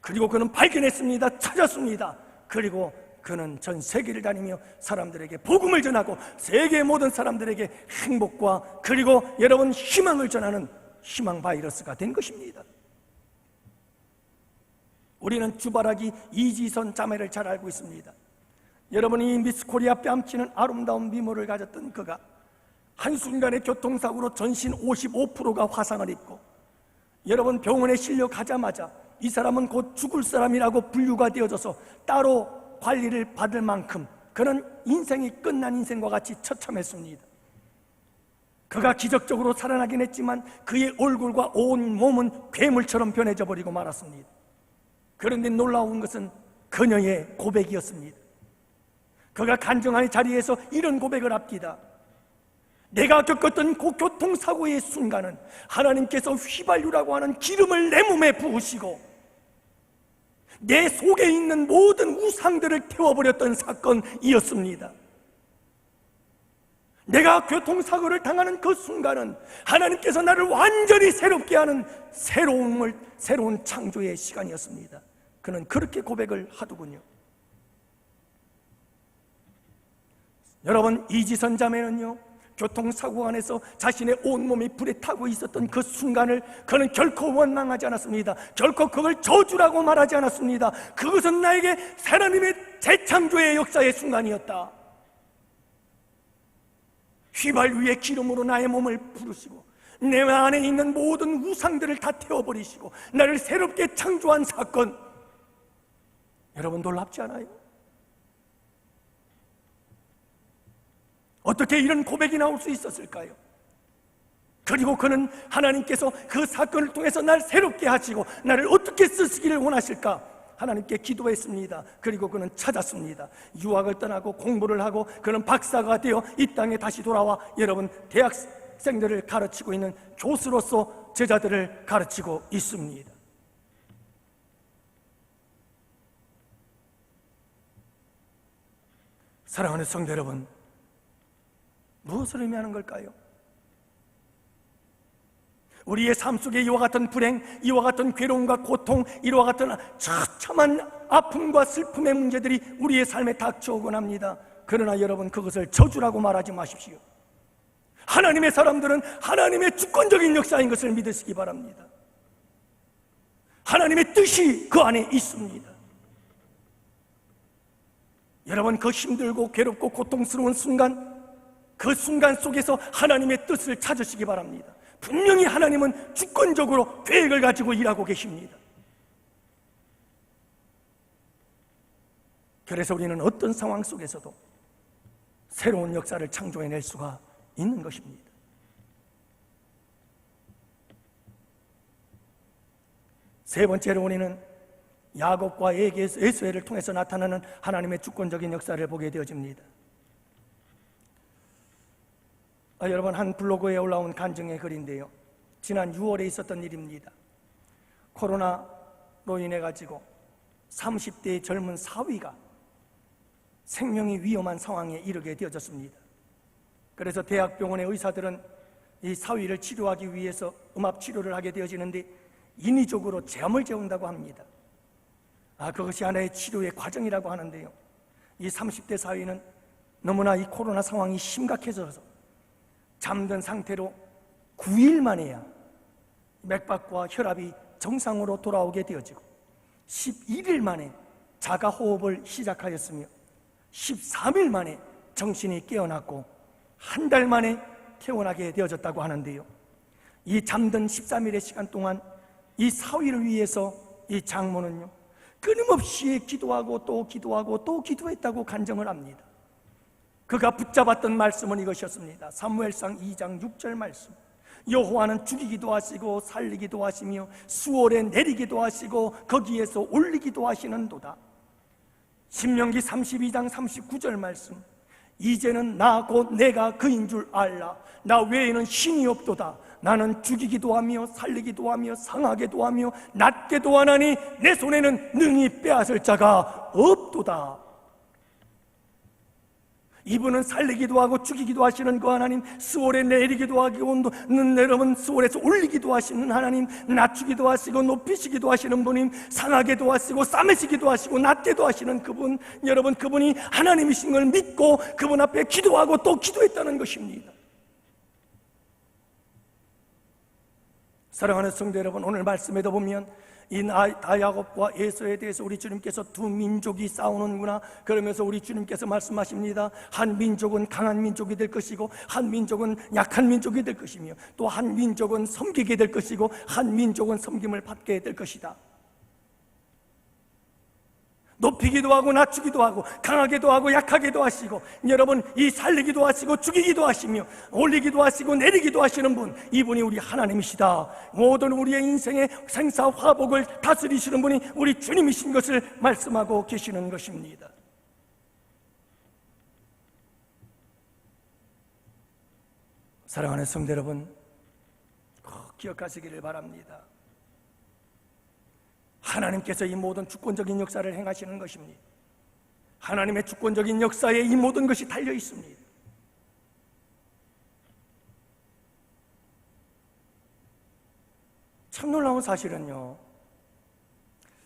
그리고 그는 발견했습니다. 찾았습니다. 그리고 그는 전 세계를 다니며 사람들에게 복음을 전하고 세계의 모든 사람들에게 행복과 그리고 여러분 희망을 전하는 희망 바이러스가 된 것입니다. 우리는 주바라기 이지선 자매를 잘 알고 있습니다. 여러분이 미스 코리아 뺨치는 아름다운 미모를 가졌던 그가 한순간의 교통사고로 전신 55%가 화상을 입고, 여러분 병원에 실려 가자마자 이 사람은 곧 죽을 사람이라고 분류가 되어져서 따로 관리를 받을 만큼 그는 인생이 끝난 인생과 같이 처참했습니다. 그가 기적적으로 살아나긴 했지만 그의 얼굴과 온 몸은 괴물처럼 변해져 버리고 말았습니다. 그런데 놀라운 것은 그녀의 고백이었습니다. 그가 간증하는 자리에서 이런 고백을 합니다. 내가 겪었던 그 교통사고의 순간은 하나님께서 휘발유라고 하는 기름을 내 몸에 부으시고 내 속에 있는 모든 우상들을 태워버렸던 사건이었습니다. 내가 교통사고를 당하는 그 순간은 하나님께서 나를 완전히 새롭게 하는 새로운 창조의 시간이었습니다. 그는 그렇게 고백을 하더군요. 여러분, 이지선 자매는요, 교통사고 안에서 자신의 온몸이 불에 타고 있었던 그 순간을 그는 결코 원망하지 않았습니다. 결코 그걸 저주라고 말하지 않았습니다. 그것은 나에게 하나님의 재창조의 역사의 순간이었다. 휘발유의 기름으로 나의 몸을 부르시고 내 안에 있는 모든 우상들을 다 태워버리시고 나를 새롭게 창조한 사건, 여러분 놀랍지 않아요? 어떻게 이런 고백이 나올 수 있었을까요? 그리고 그는 하나님께서 그 사건을 통해서 날 새롭게 하시고 나를 어떻게 쓰시기를 원하실까? 하나님께 기도했습니다. 그리고 그는 찾았습니다. 유학을 떠나고 공부를 하고 그는 박사가 되어 이 땅에 다시 돌아와 여러분 대학생들을 가르치고 있는 교수로서 제자들을 가르치고 있습니다. 사랑하는 성도 여러분, 무엇을 의미하는 걸까요? 우리의 삶 속에 이와 같은 불행, 이와 같은 괴로움과 고통, 이와 같은 처참한 아픔과 슬픔의 문제들이 우리의 삶에 닥쳐오곤 합니다. 그러나 여러분, 그것을 저주라고 말하지 마십시오. 하나님의 사람들은 하나님의 주권적인 역사인 것을 믿으시기 바랍니다. 하나님의 뜻이 그 안에 있습니다. 여러분, 그 힘들고 괴롭고 고통스러운 순간, 그 순간 속에서 하나님의 뜻을 찾으시기 바랍니다. 분명히 하나님은 주권적으로 계획을 가지고 일하고 계십니다. 그래서 우리는 어떤 상황 속에서도 새로운 역사를 창조해낼 수가 있는 것입니다. 세 번째로 우리는 야곱과 에스겔을 통해서 나타나는 하나님의 주권적인 역사를 보게 되어집니다. 여러분, 한 블로그에 올라온 간증의 글인데요, 지난 6월에 있었던 일입니다. 코로나로 인해 가지고 30대의 젊은 사위가 생명이 위험한 상황에 이르게 되어졌습니다. 그래서 대학병원의 의사들은 이 사위를 치료하기 위해서 음압치료를 하게 되어지는데 인위적으로 제암을 재운다고 합니다. 그것이 하나의 치료의 과정이라고 하는데요, 이 30대 사위는 너무나 이 코로나 상황이 심각해져서 잠든 상태로 9일 만에야 맥박과 혈압이 정상으로 돌아오게 되어지고 11일 만에 자가호흡을 시작하였으며 13일 만에 정신이 깨어났고 한 달 만에 퇴원하게 되어졌다고 하는데요, 이 잠든 13일의 시간 동안 이 사위를 위해서 이 장모는요 끊임없이 기도하고 또 기도하고 또 기도했다고 간증을 합니다. 그가 붙잡았던 말씀은 이것이었습니다. 사무엘상 2장 6절 말씀. 여호와는 죽이기도 하시고 살리기도 하시며 수월에 내리기도 하시고 거기에서 올리기도 하시는도다. 신명기 32장 39절 말씀. 이제는 나 곧 내가 그인 줄 알라. 나 외에는 신이 없도다. 나는 죽이기도 하며 살리기도 하며 상하게도 하며 낫게도 하나니 내 손에는 능히 빼앗을 자가 없도다. 이분은 살리기도 하고 죽이기도 하시는 그 하나님, 수월에 내리기도 하고 여러분 수월에서 올리기도 하시는 하나님, 낮추기도 하시고 높이시기도 하시는 분임, 상하게도 하시고 싸매시기도 하시고 낮게도 하시는 그분, 여러분 그분이 하나님이신 걸 믿고 그분 앞에 기도하고 또 기도했다는 것입니다. 사랑하는 성도 여러분, 오늘 말씀에도 보면 이 야곱과 에서에 대해서 우리 주님께서 두 민족이 싸우는구나 그러면서 우리 주님께서 말씀하십니다. 한 민족은 강한 민족이 될 것이고 한 민족은 약한 민족이 될 것이며 또 한 민족은 섬기게 될 것이고 한 민족은 섬김을 받게 될 것이다. 높이기도 하고 낮추기도 하고 강하게도 하고 약하게도 하시고 여러분 이 살리기도 하시고 죽이기도 하시며 올리기도 하시고 내리기도 하시는 분, 이분이 우리 하나님이시다. 모든 우리의 인생의 생사화복을 다스리시는 분이 우리 주님이신 것을 말씀하고 계시는 것입니다. 사랑하는 성도 여러분, 꼭 기억하시기를 바랍니다. 하나님께서 이 모든 주권적인 역사를 행하시는 것입니다. 하나님의 주권적인 역사에 이 모든 것이 달려 있습니다. 참 놀라운 사실은요,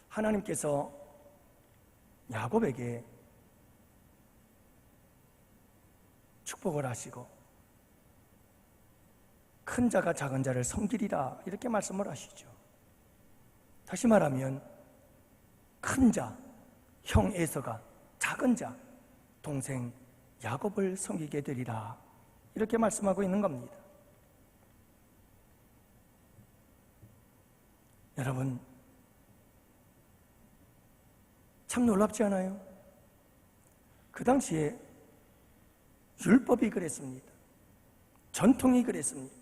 하나님께서 야곱에게 축복을 하시고 큰 자가 작은 자를 섬기리라 이렇게 말씀을 하시죠. 다시 말하면 큰 자, 형 에서가 작은 자, 동생 야곱을 섬기게 되리라 이렇게 말씀하고 있는 겁니다. 여러분, 참 놀랍지 않아요? 그 당시에 율법이 그랬습니다. 전통이 그랬습니다.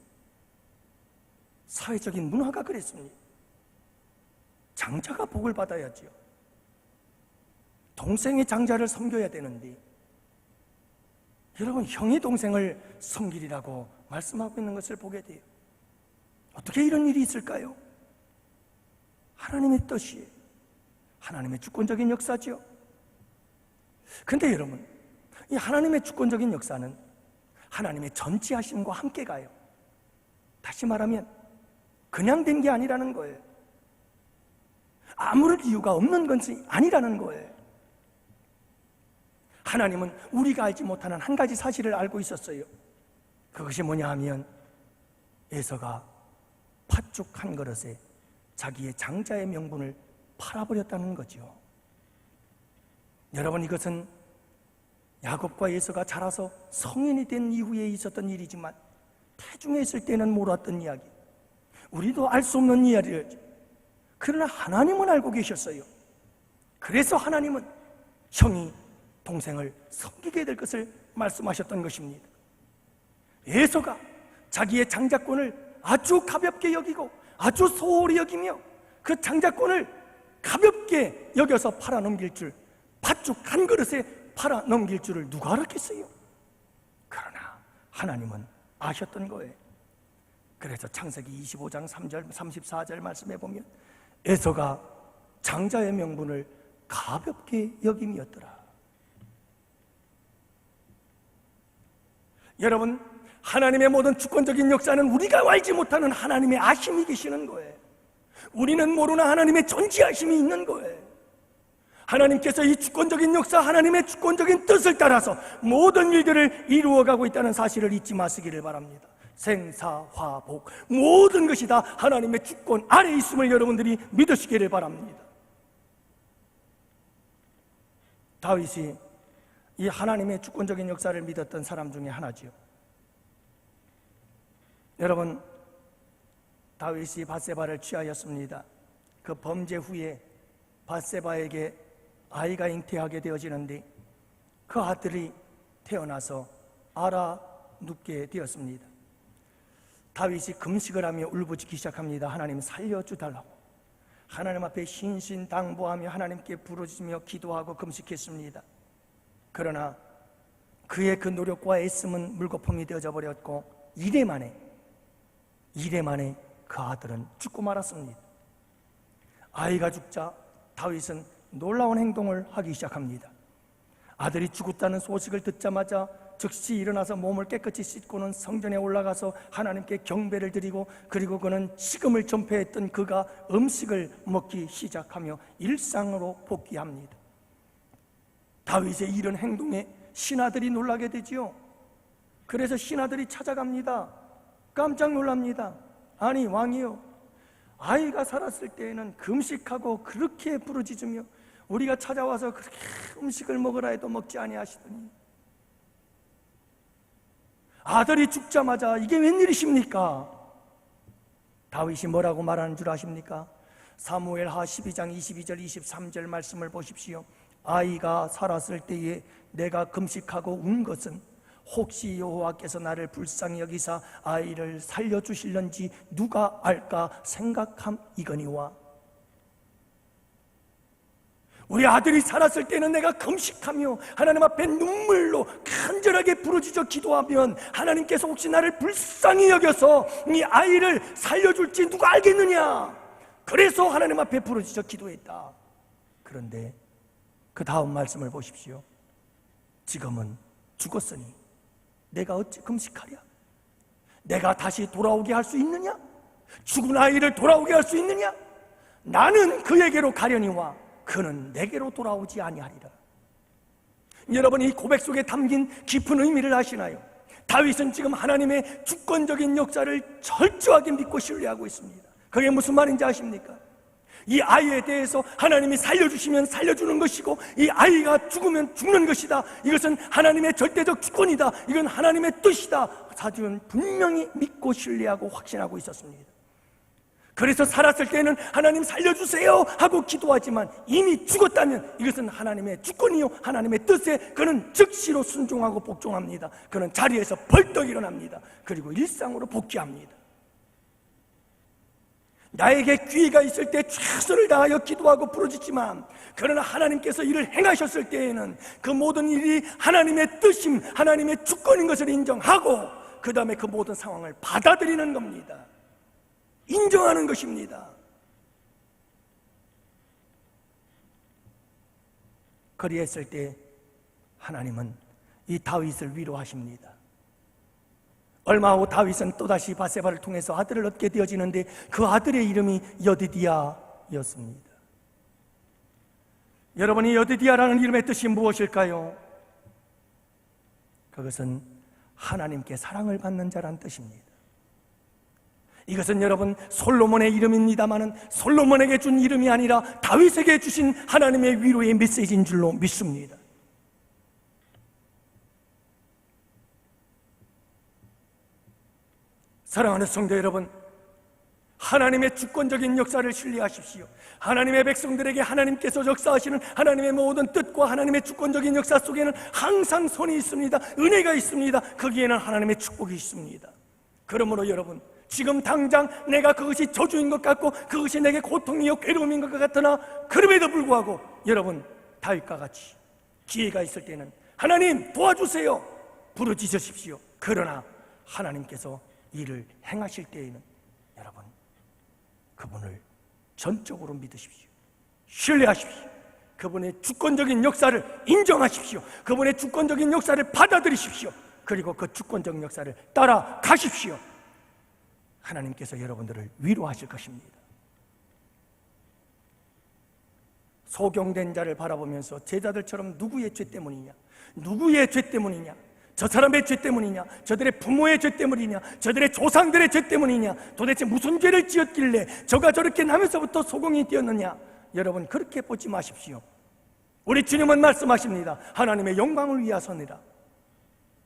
사회적인 문화가 그랬습니다. 장자가 복을 받아야지요. 동생이 장자를 섬겨야 되는데 여러분, 형이 동생을 섬기리라고 말씀하고 있는 것을 보게 돼요. 어떻게 이런 일이 있을까요? 하나님의 뜻이에요. 하나님의 주권적인 역사죠. 근데 여러분, 이 하나님의 주권적인 역사는 하나님의 전지하심과 함께 가요. 다시 말하면 그냥 된 게 아니라는 거예요. 아무런 이유가 없는 것이 아니라는 거예요. 하나님은 우리가 알지 못하는 한 가지 사실을 알고 있었어요. 그것이 뭐냐 하면 에서가 팥죽 한 그릇에 자기의 장자의 명분을 팔아버렸다는 거죠. 여러분, 이것은 야곱과 에서가 자라서 성인이 된 이후에 있었던 일이지만 태중에 있을 때는 몰랐던 이야기, 우리도 알 수 없는 이야기를, 그러나 하나님은 알고 계셨어요. 그래서 하나님은 형이 동생을 섬기게 될 것을 말씀하셨던 것입니다. 에서가 자기의 장자권을 아주 가볍게 여기고 아주 소홀히 여기며 그 장자권을 가볍게 여겨서 팔아넘길 줄, 팥죽 한 그릇에 팔아넘길 줄을 누가 알았겠어요? 그러나 하나님은 아셨던 거예요. 그래서 창세기 25장 3절 34절 말씀해 보면 에서가 장자의 명분을 가볍게 여김이었더라. 여러분, 하나님의 모든 주권적인 역사는 우리가 알지 못하는 하나님의 아심이 계시는 거예요. 우리는 모르는 하나님의 전지하심이 있는 거예요. 하나님께서 이 주권적인 역사, 하나님의 주권적인 뜻을 따라서 모든 일들을 이루어가고 있다는 사실을 잊지 마시기를 바랍니다. 생사화복 모든 것이 다 하나님의 주권 아래 있음을 여러분들이 믿으시기를 바랍니다. 다윗이 이 하나님의 주권적인 역사를 믿었던 사람 중에 하나지요. 여러분, 다윗이 밧세바를 취하였습니다. 그 범죄 후에 밧세바에게 아이가 잉태하게 되어지는데 그 아들이 태어나서 알아눕게 되었습니다. 다윗이 금식을 하며 울부짖기 시작합니다. 하나님 살려주달라고. 하나님 앞에 신신당부하며 하나님께 부르짖으며 기도하고 금식했습니다. 그러나 그의 그 노력과 애씀은 물거품이 되어져 버렸고 이래 만에 그 아들은 죽고 말았습니다. 아이가 죽자 다윗은 놀라운 행동을 하기 시작합니다. 아들이 죽었다는 소식을 듣자마자 즉시 일어나서 몸을 깨끗이 씻고는 성전에 올라가서 하나님께 경배를 드리고, 그리고 그는 식음을 전폐했던 그가 음식을 먹기 시작하며 일상으로 복귀합니다. 다윗의 이런 행동에 신하들이 놀라게 되지요. 그래서 신하들이 찾아갑니다. 깜짝 놀랍니다. 아니 왕이요, 아이가 살았을 때에는 금식하고 그렇게 부르짖으며 우리가 찾아와서 그렇게 음식을 먹으라 해도 먹지 아니하시더니 아들이 죽자마자 이게 웬일이십니까? 다윗이 뭐라고 말하는 줄 아십니까? 사무엘하 12장 22절 23절 말씀을 보십시오. 아이가 살았을 때에 내가 금식하고 운 것은 혹시 여호와께서 나를 불쌍히 여기사 아이를 살려주실런지 누가 알까 생각함이거니와. 우리 아들이 살았을 때는 내가 금식하며 하나님 앞에 눈물로 간절하게 부르짖어 기도하면 하나님께서 혹시 나를 불쌍히 여겨서 이 아이를 살려줄지 누가 알겠느냐. 그래서 하나님 앞에 부르짖어 기도했다. 그런데 그 다음 말씀을 보십시오. 지금은 죽었으니 내가 어찌 금식하랴? 내가 다시 돌아오게 할 수 있느냐? 죽은 아이를 돌아오게 할 수 있느냐? 나는 그에게로 가려니와 그는 내게로 돌아오지 아니하리라. 여러분, 이 고백 속에 담긴 깊은 의미를 아시나요? 다윗은 지금 하나님의 주권적인 역사를 철저하게 믿고 신뢰하고 있습니다. 그게 무슨 말인지 아십니까? 이 아이에 대해서 하나님이 살려주시면 살려주는 것이고 이 아이가 죽으면 죽는 것이다. 이것은 하나님의 절대적 주권이다. 이건 하나님의 뜻이다. 다윗은 분명히 믿고 신뢰하고 확신하고 있었습니다. 그래서 살았을 때는 하나님 살려주세요 하고 기도하지만 이미 죽었다면 이것은 하나님의 주권이요 하나님의 뜻에 그는 즉시로 순종하고 복종합니다. 그는 자리에서 벌떡 일어납니다. 그리고 일상으로 복귀합니다. 나에게 기회가 있을 때 최선을 다하여 기도하고 부르짖지만 그러나 하나님께서 이를 행하셨을 때에는 그 모든 일이 하나님의 뜻임, 하나님의 주권인 것을 인정하고 그 다음에 그 모든 상황을 받아들이는 겁니다. 인정하는 것입니다. 그리했을 때 하나님은 이 다윗을 위로하십니다. 얼마 후 다윗은 또다시 바세바를 통해서 아들을 얻게 되어지는데 그 아들의 이름이 여드디야였습니다. 여러분이 여드디야라는 이름의 뜻이 무엇일까요? 그것은 하나님께 사랑을 받는 자란 뜻입니다. 이것은 여러분 솔로몬의 이름입니다마는 솔로몬에게 준 이름이 아니라 다윗에게 주신 하나님의 위로의 메시지인 줄로 믿습니다. 사랑하는 성도 여러분, 하나님의 주권적인 역사를 신뢰하십시오. 하나님의 백성들에게 하나님께서 역사하시는 하나님의 모든 뜻과 하나님의 주권적인 역사 속에는 항상 선이 있습니다. 은혜가 있습니다. 거기에는 하나님의 축복이 있습니다. 그러므로 여러분, 지금 당장 내가 그것이 저주인 것 같고 그것이 내게 고통이요 괴로움인 것 같으나 그럼에도 불구하고 여러분 다윗과 같이 기회가 있을 때는 하나님 도와주세요 부르짖으십시오. 그러나 하나님께서 일을 행하실 때에는 여러분 그분을 전적으로 믿으십시오. 신뢰하십시오. 그분의 주권적인 역사를 인정하십시오. 그분의 주권적인 역사를 받아들이십시오. 그리고 그 주권적 역사를 따라가십시오. 하나님께서 여러분들을 위로하실 것입니다. 소경된 자를 바라보면서 제자들처럼 누구의 죄 때문이냐, 누구의 죄 때문이냐, 저 사람의 죄 때문이냐, 저들의 부모의 죄 때문이냐, 저들의 조상들의 죄 때문이냐, 도대체 무슨 죄를 지었길래 저가 저렇게 나면서부터 소경이 되었느냐. 여러분 그렇게 보지 마십시오. 우리 주님은 말씀하십니다. 하나님의 영광을 위하서니라.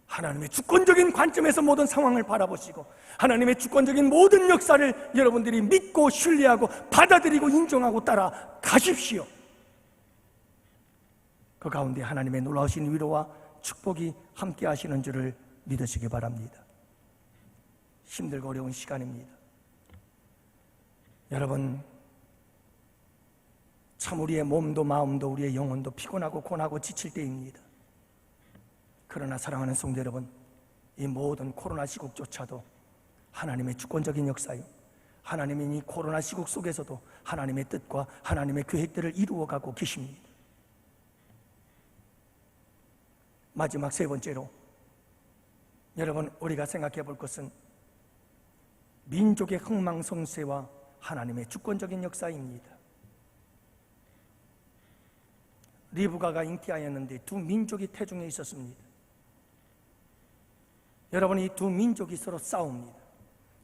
하나님의 주권적인 관점에서 모든 상황을 바라보시고 하나님의 주권적인 모든 역사를 여러분들이 믿고 신뢰하고 받아들이고 인정하고 따라가십시오. 그 가운데 하나님의 놀라우신 위로와 축복이 함께 하시는 줄을 믿으시기 바랍니다. 힘들고 어려운 시간입니다. 여러분 참 우리의 몸도 마음도 우리의 영혼도 피곤하고 고나고 지칠 때입니다. 그러나 사랑하는 성도 여러분, 이 모든 코로나 시국조차도 하나님의 주권적인 역사요, 하나님이 이 코로나 시국 속에서도 하나님의 뜻과 하나님의 계획들을 이루어가고 계십니다. 마지막 세 번째로 여러분 우리가 생각해 볼 것은 민족의 흥망성쇠와 하나님의 주권적인 역사입니다. 리브가가 잉태하였는데 두 민족이 태중에 있었습니다. 여러분 이 두 민족이 서로 싸웁니다.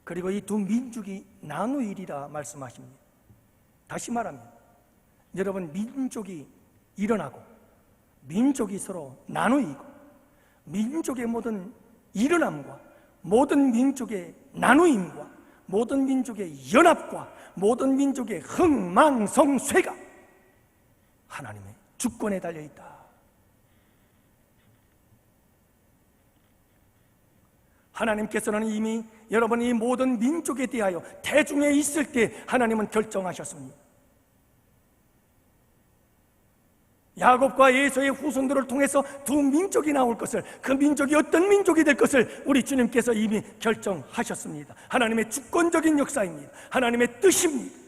그리고 이 두 민족이 나누이리라 말씀하십니다. 다시 말하면 여러분, 민족이 일어나고 민족이 서로 나누이고 민족의 모든 일어남과 모든 민족의 나누임과 모든 민족의 연합과 모든 민족의 흥망성쇠가 하나님의 주권에 달려있다. 하나님께서는 이미 여러분 이 모든 민족에 대하여 대중에 있을 때 하나님은 결정하셨습니다. 야곱과 에서의 후손들을 통해서 두 민족이 나올 것을, 그 민족이 어떤 민족이 될 것을 우리 주님께서 이미 결정하셨습니다. 하나님의 주권적인 역사입니다. 하나님의 뜻입니다.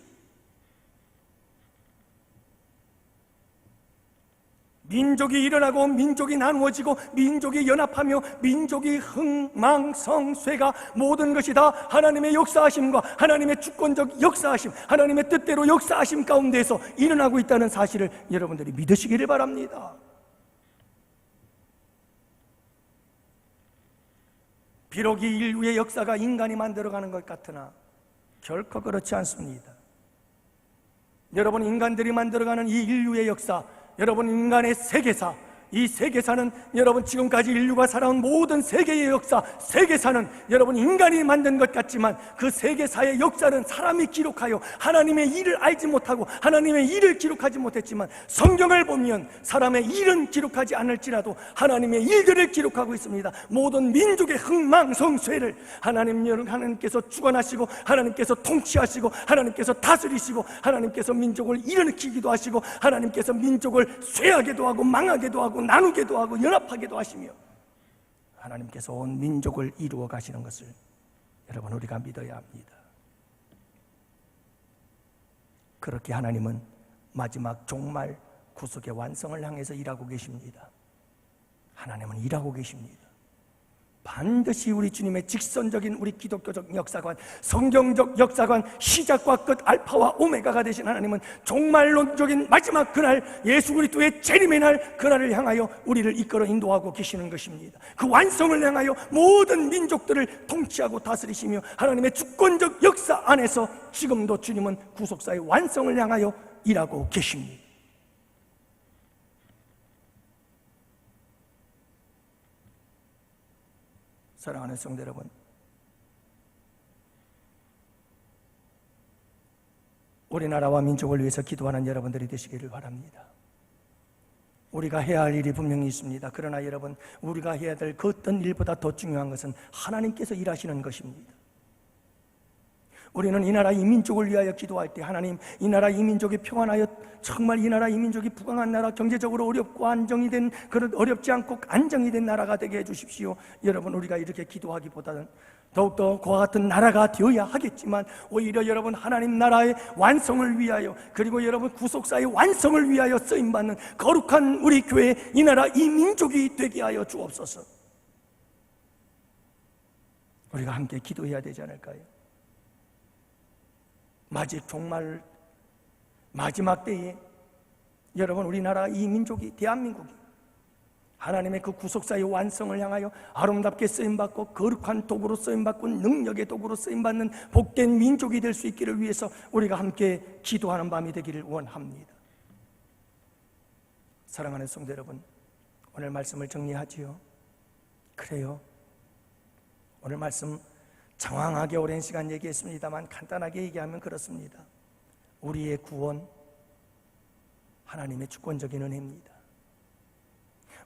민족이 일어나고 민족이 나누어지고 민족이 연합하며 민족이 흥망성쇠가 모든 것이 다 하나님의 역사하심과 하나님의 주권적 역사하심, 하나님의 뜻대로 역사하심 가운데에서 일어나고 있다는 사실을 여러분들이 믿으시기를 바랍니다. 비록 이 인류의 역사가 인간이 만들어가는 것 같으나 결코 그렇지 않습니다. 여러분, 인간들이 만들어가는 이 인류의 역사, 여러분 인간의 세계사, 이 세계사는 여러분 지금까지 인류가 살아온 모든 세계의 역사, 세계사는 여러분 인간이 만든 것 같지만 그 세계사의 역사는 사람이 기록하여 하나님의 일을 알지 못하고 하나님의 일을 기록하지 못했지만 성경을 보면 사람의 일은 기록하지 않을지라도 하나님의 일들을 기록하고 있습니다. 모든 민족의 흥망성쇠를 하나님께서 주관하시고 하나님께서 통치하시고 하나님께서 다스리시고 하나님께서 민족을 일으키기도 하시고 하나님께서 민족을 쇠하게도 하고 망하게도 하고 나누게도 하고 연합하게도 하시며 하나님께서 온 민족을 이루어 가시는 것을 여러분 우리가 믿어야 합니다. 그렇게 하나님은 마지막 종말 구속의 완성을 향해서 일하고 계십니다. 하나님은 일하고 계십니다. 반드시 우리 주님의 직선적인 우리 기독교적 역사관, 성경적 역사관, 시작과 끝 알파와 오메가가 되신 하나님은 종말론적인 마지막 그날, 예수 그리스도의 재림의 날, 그날을 향하여 우리를 이끌어 인도하고 계시는 것입니다. 그 완성을 향하여 모든 민족들을 통치하고 다스리시며 하나님의 주권적 역사 안에서 지금도 주님은 구속사의 완성을 향하여 일하고 계십니다. 사랑하는 성도 여러분, 우리나라와 민족을 위해서 기도하는 여러분들이 되시기를 바랍니다. 우리가 해야 할 일이 분명히 있습니다. 그러나 여러분, 우리가 해야 될 그 어떤 일보다 더 중요한 것은 하나님께서 일하시는 것입니다. 우리는 이 나라 이 민족을 위하여 기도할 때 하나님, 이 나라 이 민족이 평안하여 정말 이 나라 이 민족이 부강한 나라, 경제적으로 어렵고 안정이 된 그런 어렵지 않고 안정이 된 나라가 되게 해주십시오. 여러분, 우리가 이렇게 기도하기보다는 더욱더 그와 같은 나라가 되어야 하겠지만 오히려 여러분 하나님 나라의 완성을 위하여, 그리고 여러분 구속사의 완성을 위하여 쓰임받는 거룩한 우리 교회, 이 나라 이 민족이 되게 하여 주옵소서. 우리가 함께 기도해야 되지 않을까요? 종말 마지막 때에 여러분 우리나라 이 민족이, 대한민국이 하나님의 그 구속사의 완성을 향하여 아름답게 쓰임받고 거룩한 도구로 쓰임받고 능력의 도구로 쓰임받는 복된 민족이 될 수 있기를 위해서 우리가 함께 기도하는 밤이 되기를 원합니다. 사랑하는 성도 여러분, 오늘 말씀을 정리하지요. 그래요, 오늘 말씀 장황하게 오랜 시간 얘기했습니다만 간단하게 얘기하면 그렇습니다. 우리의 구원, 하나님의 주권적인 은혜입니다.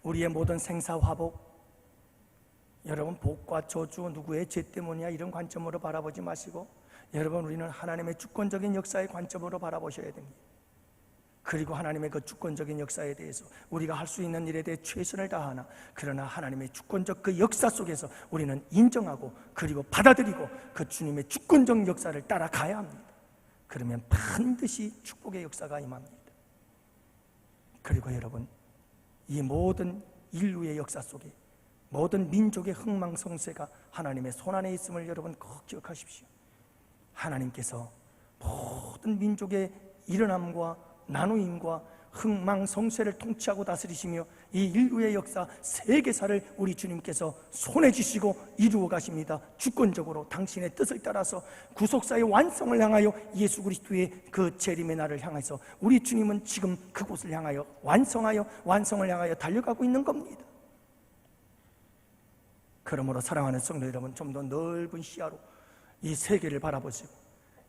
우리의 모든 생사화복, 여러분 복과 저주, 누구의 죄 때문이야 이런 관점으로 바라보지 마시고 여러분 우리는 하나님의 주권적인 역사의 관점으로 바라보셔야 됩니다. 그리고 하나님의 그 주권적인 역사에 대해서 우리가 할 수 있는 일에 대해 최선을 다하나, 그러나 하나님의 주권적 그 역사 속에서 우리는 인정하고 그리고 받아들이고 그 주님의 주권적 역사를 따라가야 합니다. 그러면 반드시 축복의 역사가 임합니다. 그리고 여러분, 이 모든 인류의 역사 속에 모든 민족의 흥망성쇠가 하나님의 손안에 있음을 여러분 꼭 기억하십시오. 하나님께서 모든 민족의 일어남과 나누임과 흥망성쇠를 통치하고 다스리시며 이 인류의 역사 세계사를 우리 주님께서 손에 쥐시고 이루어 가십니다. 주권적으로 당신의 뜻을 따라서 구속사의 완성을 향하여 예수 그리스도의 그 재림의 날을 향해서 우리 주님은 지금 그곳을 향하여 완성을 향하여 달려가고 있는 겁니다. 그러므로 사랑하는 성도 여러분, 좀 더 넓은 시야로 이 세계를 바라보시고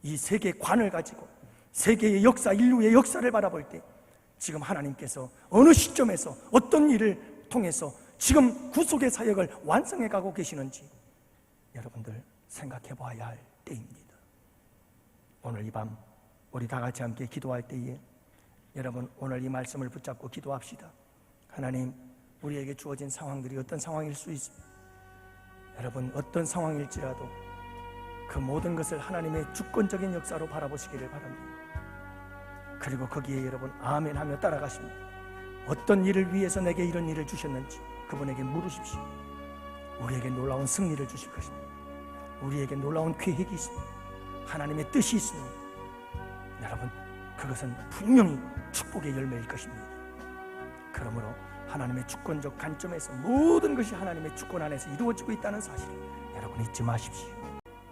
이 세계관을 가지고 세계의 역사, 인류의 역사를 바라볼 때 지금 하나님께서 어느 시점에서 어떤 일을 통해서 지금 구속의 사역을 완성해 가고 계시는지 여러분들 생각해 봐야 할 때입니다. 오늘 이 밤 우리 다 같이 함께 기도할 때에 여러분, 오늘 이 말씀을 붙잡고 기도합시다. 하나님, 우리에게 주어진 상황들이 어떤 상황일 수 있습니다. 여러분, 어떤 상황일지라도 그 모든 것을 하나님의 주권적인 역사로 바라보시기를 바랍니다. 그리고 거기에 여러분 아멘 하며 따라가십니다. 어떤 일을 위해서 내게 이런 일을 주셨는지 그분에게 물으십시오. 우리에게 놀라운 승리를 주실 것입니다. 우리에게 놀라운 계획이 있습니다. 하나님의 뜻이 있습니다. 여러분, 그것은 분명히 축복의 열매일 것입니다. 그러므로 하나님의 주권적 관점에서 모든 것이 하나님의 주권 안에서 이루어지고 있다는 사실을 여러분 잊지 마십시오.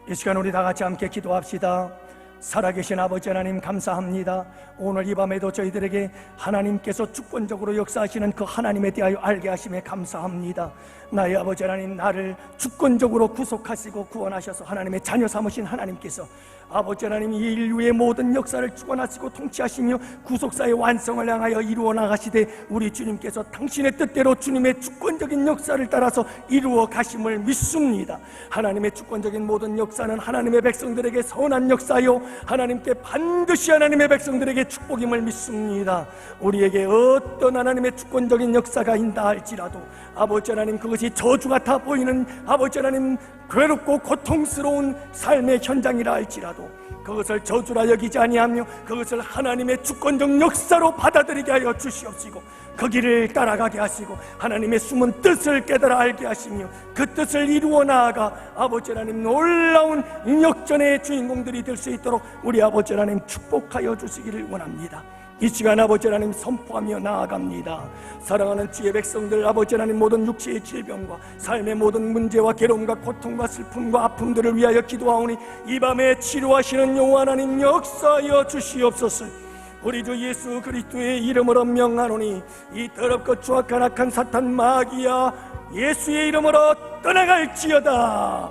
이 시간 우리 다 같이 함께 기도합시다. 살아계신 아버지 하나님, 감사합니다. 오늘 이 밤에도 저희들에게 하나님께서 주권적으로 역사하시는 그 하나님에 대하여 알게 하심에 감사합니다. 나의 아버지 하나님, 나를 주권적으로 구속하시고 구원하셔서 하나님의 자녀 삼으신 하나님께서 아버지 하나님, 이 인류의 모든 역사를 주관하시고 통치하시며 구속사의 완성을 향하여 이루어 나가시되 우리 주님께서 당신의 뜻대로 주님의 주권적인 역사를 따라서 이루어 가심을 믿습니다. 하나님의 주권적인 모든 역사는 하나님의 백성들에게 선한 역사요 하나님께 반드시 하나님의 백성들에게 축복임을 믿습니다. 우리에게 어떤 하나님의 주권적인 역사가 있다 할지라도 아버지 하나님, 그것이 저주 같아 보이는 아버지 하나님 괴롭고 고통스러운 삶의 현장이라 할지라도 그것을 저주라 여기지 아니하며 그것을 하나님의 주권적 역사로 받아들이게 하여 주시옵시고 그 길을 따라가게 하시고 하나님의 숨은 뜻을 깨달아 알게 하시며 그 뜻을 이루어 나아가 아버지 하나님 놀라운 역전의 주인공들이 될 수 있도록 우리 아버지 하나님 축복하여 주시기를 원합니다. 이 시간 아버지 하나님 선포하며 나아갑니다. 사랑하는 주의 백성들, 아버지 하나님 모든 육체의 질병과 삶의 모든 문제와 괴로움과 고통과 슬픔과 아픔들을 위하여 기도하오니 이 밤에 치료하시는 여호와 하나님 역사하여 주시옵소서. 우리 주 예수 그리스도의 이름으로 명하노니 이 더럽고 추악한 악한 사탄 마귀야, 예수의 이름으로 떠나갈지어다.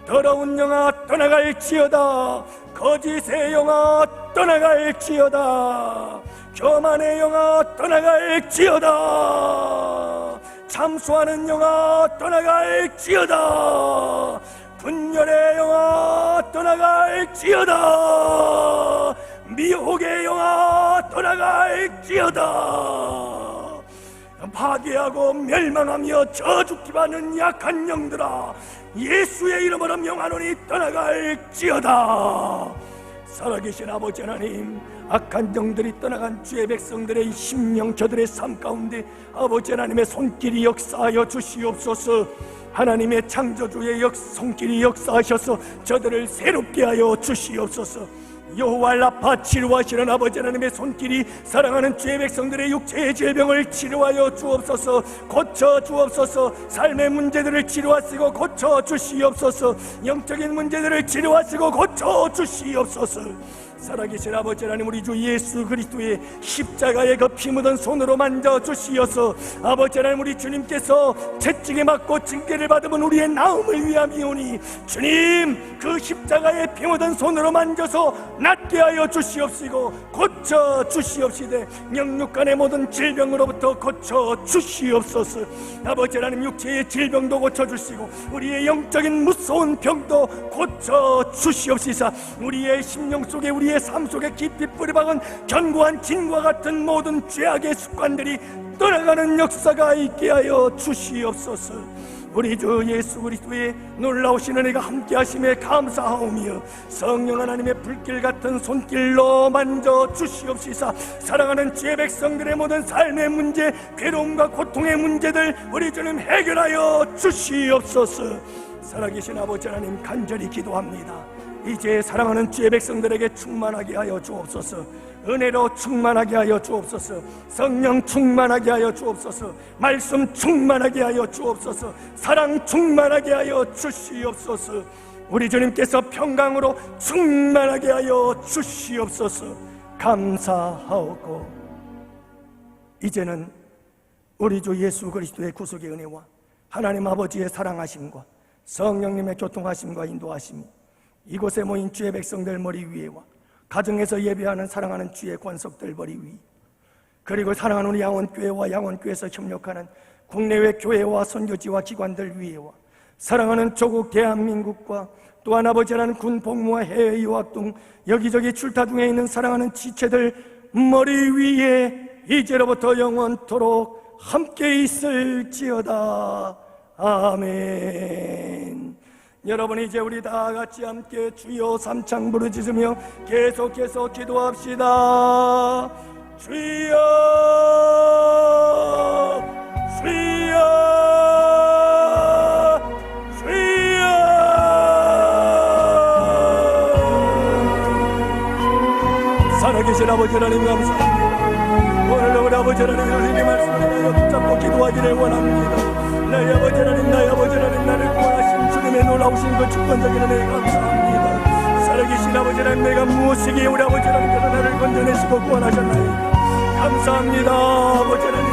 더러운 영아 떠나갈지어다. 거짓의 영아 떠나갈지어다. 교만의 영아 떠나갈지어다. 참소하는 영아 떠나갈지어다. 분열의 영아 떠나갈지어다. 미혹의 영아 떠나갈지어다. 파괴하고 멸망하며 저주기 받는 약한 영들아, 예수의 이름으로 명하노니 떠나갈지어다. 살아계신 아버지 하나님, 악한 영들이 떠나간 주의 백성들의 심령, 저들의 삶 가운데 아버지 하나님의 손길이 역사하여 주시옵소서. 하나님의 창조주의 손길이 역사하셔서 저들을 새롭게 하여 주시옵소서. 여호와 라파, 치료하시는 아버지 하나님의 손길이 사랑하는 주의 백성들의 육체의 질병을 치료하여 주옵소서. 고쳐 주옵소서. 삶의 문제들을 치료하시고 고쳐 주시옵소서. 영적인 문제들을 치료하시고 고쳐 주시옵소서. 살아계신 아버지 하나님, 우리 주 예수 그리스도의 십자가의 그 피 묻은 손으로 만져주시어서 아버지 하나님, 우리 주님께서 채찍에 맞고 징계를 받으면 우리의 나음을 위함이오니 주님, 그 십자가의 피 묻은 손으로 만져서 낫게 하여 주시옵시고 고쳐 주시옵시되 영육간의 모든 질병으로부터 고쳐 주시옵소서. 아버지 하나님, 육체의 질병도 고쳐주시고 우리의 영적인 무서운 병도 고쳐 주시옵시사 우리의 심령 속에, 우리의 삶 속에 깊이 뿌리박은 견고한 진과 같은 모든 죄악의 습관들이 떠나가는 역사가 있게 하여 주시옵소서. 우리 주 예수 그리스도의 놀라우신 은혜가 함께 하심에 감사하오며 성령 하나님의 불길 같은 손길로 만져 주시옵시사 사랑하는 주의 백성들의 모든 삶의 문제, 괴로움과 고통의 문제들 우리 주님 해결하여 주시옵소서. 살아계신 아버지 하나님, 간절히 기도합니다. 이제 사랑하는 주의 백성들에게 충만하게 하여 주옵소서. 은혜로 충만하게 하여 주옵소서. 성령 충만하게 하여 주옵소서. 말씀 충만하게 하여 주옵소서. 사랑 충만하게 하여 주시옵소서. 우리 주님께서 평강으로 충만하게 하여 주시옵소서. 감사하오고 이제는 우리 주 예수 그리스도의 구속의 은혜와 하나님 아버지의 사랑하심과 성령님의 교통하심과 인도하심이 이곳에 모인 주의 백성들 머리 위에와 가정에서 예배하는 사랑하는 주의 권속들 머리 위, 그리고 사랑하는 우리 양원교회와 양원교회에서 협력하는 국내외 교회와 선교지와 기관들 위에와 사랑하는 조국 대한민국과 또한 아버지라는 군 복무와 해외 유학 등 여기저기 출타 중에 있는 사랑하는 지체들 머리 위에 이제로부터 영원토록 함께 있을지어다. 아멘. 여러분, 이제 우리 다 같이 함께 주여 삼창 부르짖으며 계속해서 기도합시다. 주여 주여 주여. 살아계신 아버지 하나님 감사합니다. 오늘도 우리 아버지 하나님 하나님의 말씀을 하여 붙잡고 기도하기를 원합니다. 나의 아버지 하나님, 나의 아버지 하나님, 나를 구원하신 주님의 놀라우신 그 주권적인 은혜에 감사합니다. 살아계신 아버지 하나님, 내가 무엇이기에 우리 아버지 하나님께서 나를 건져내시고 구원하셨나이까. 감사합니다. 아버지 하나님,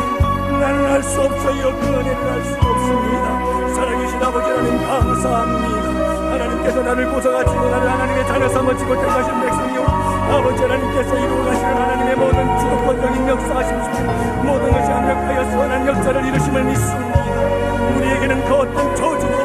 나는 할 수 없어요. 그 은혜를 할 수 없습니다. 살아계신 아버지 하나님 감사합니다. 하나님께서 나를 구속하시고 나를 하나님의 자녀 삼으시고 택하신 백성이요, 아버지 하나님께서 이루어가시는 하나님의 모든 주권적인 역사하심 중 모든 것이 완벽하여 선한 역사를 이루심을 믿습니다. 우리에게는 그 어떤 저주도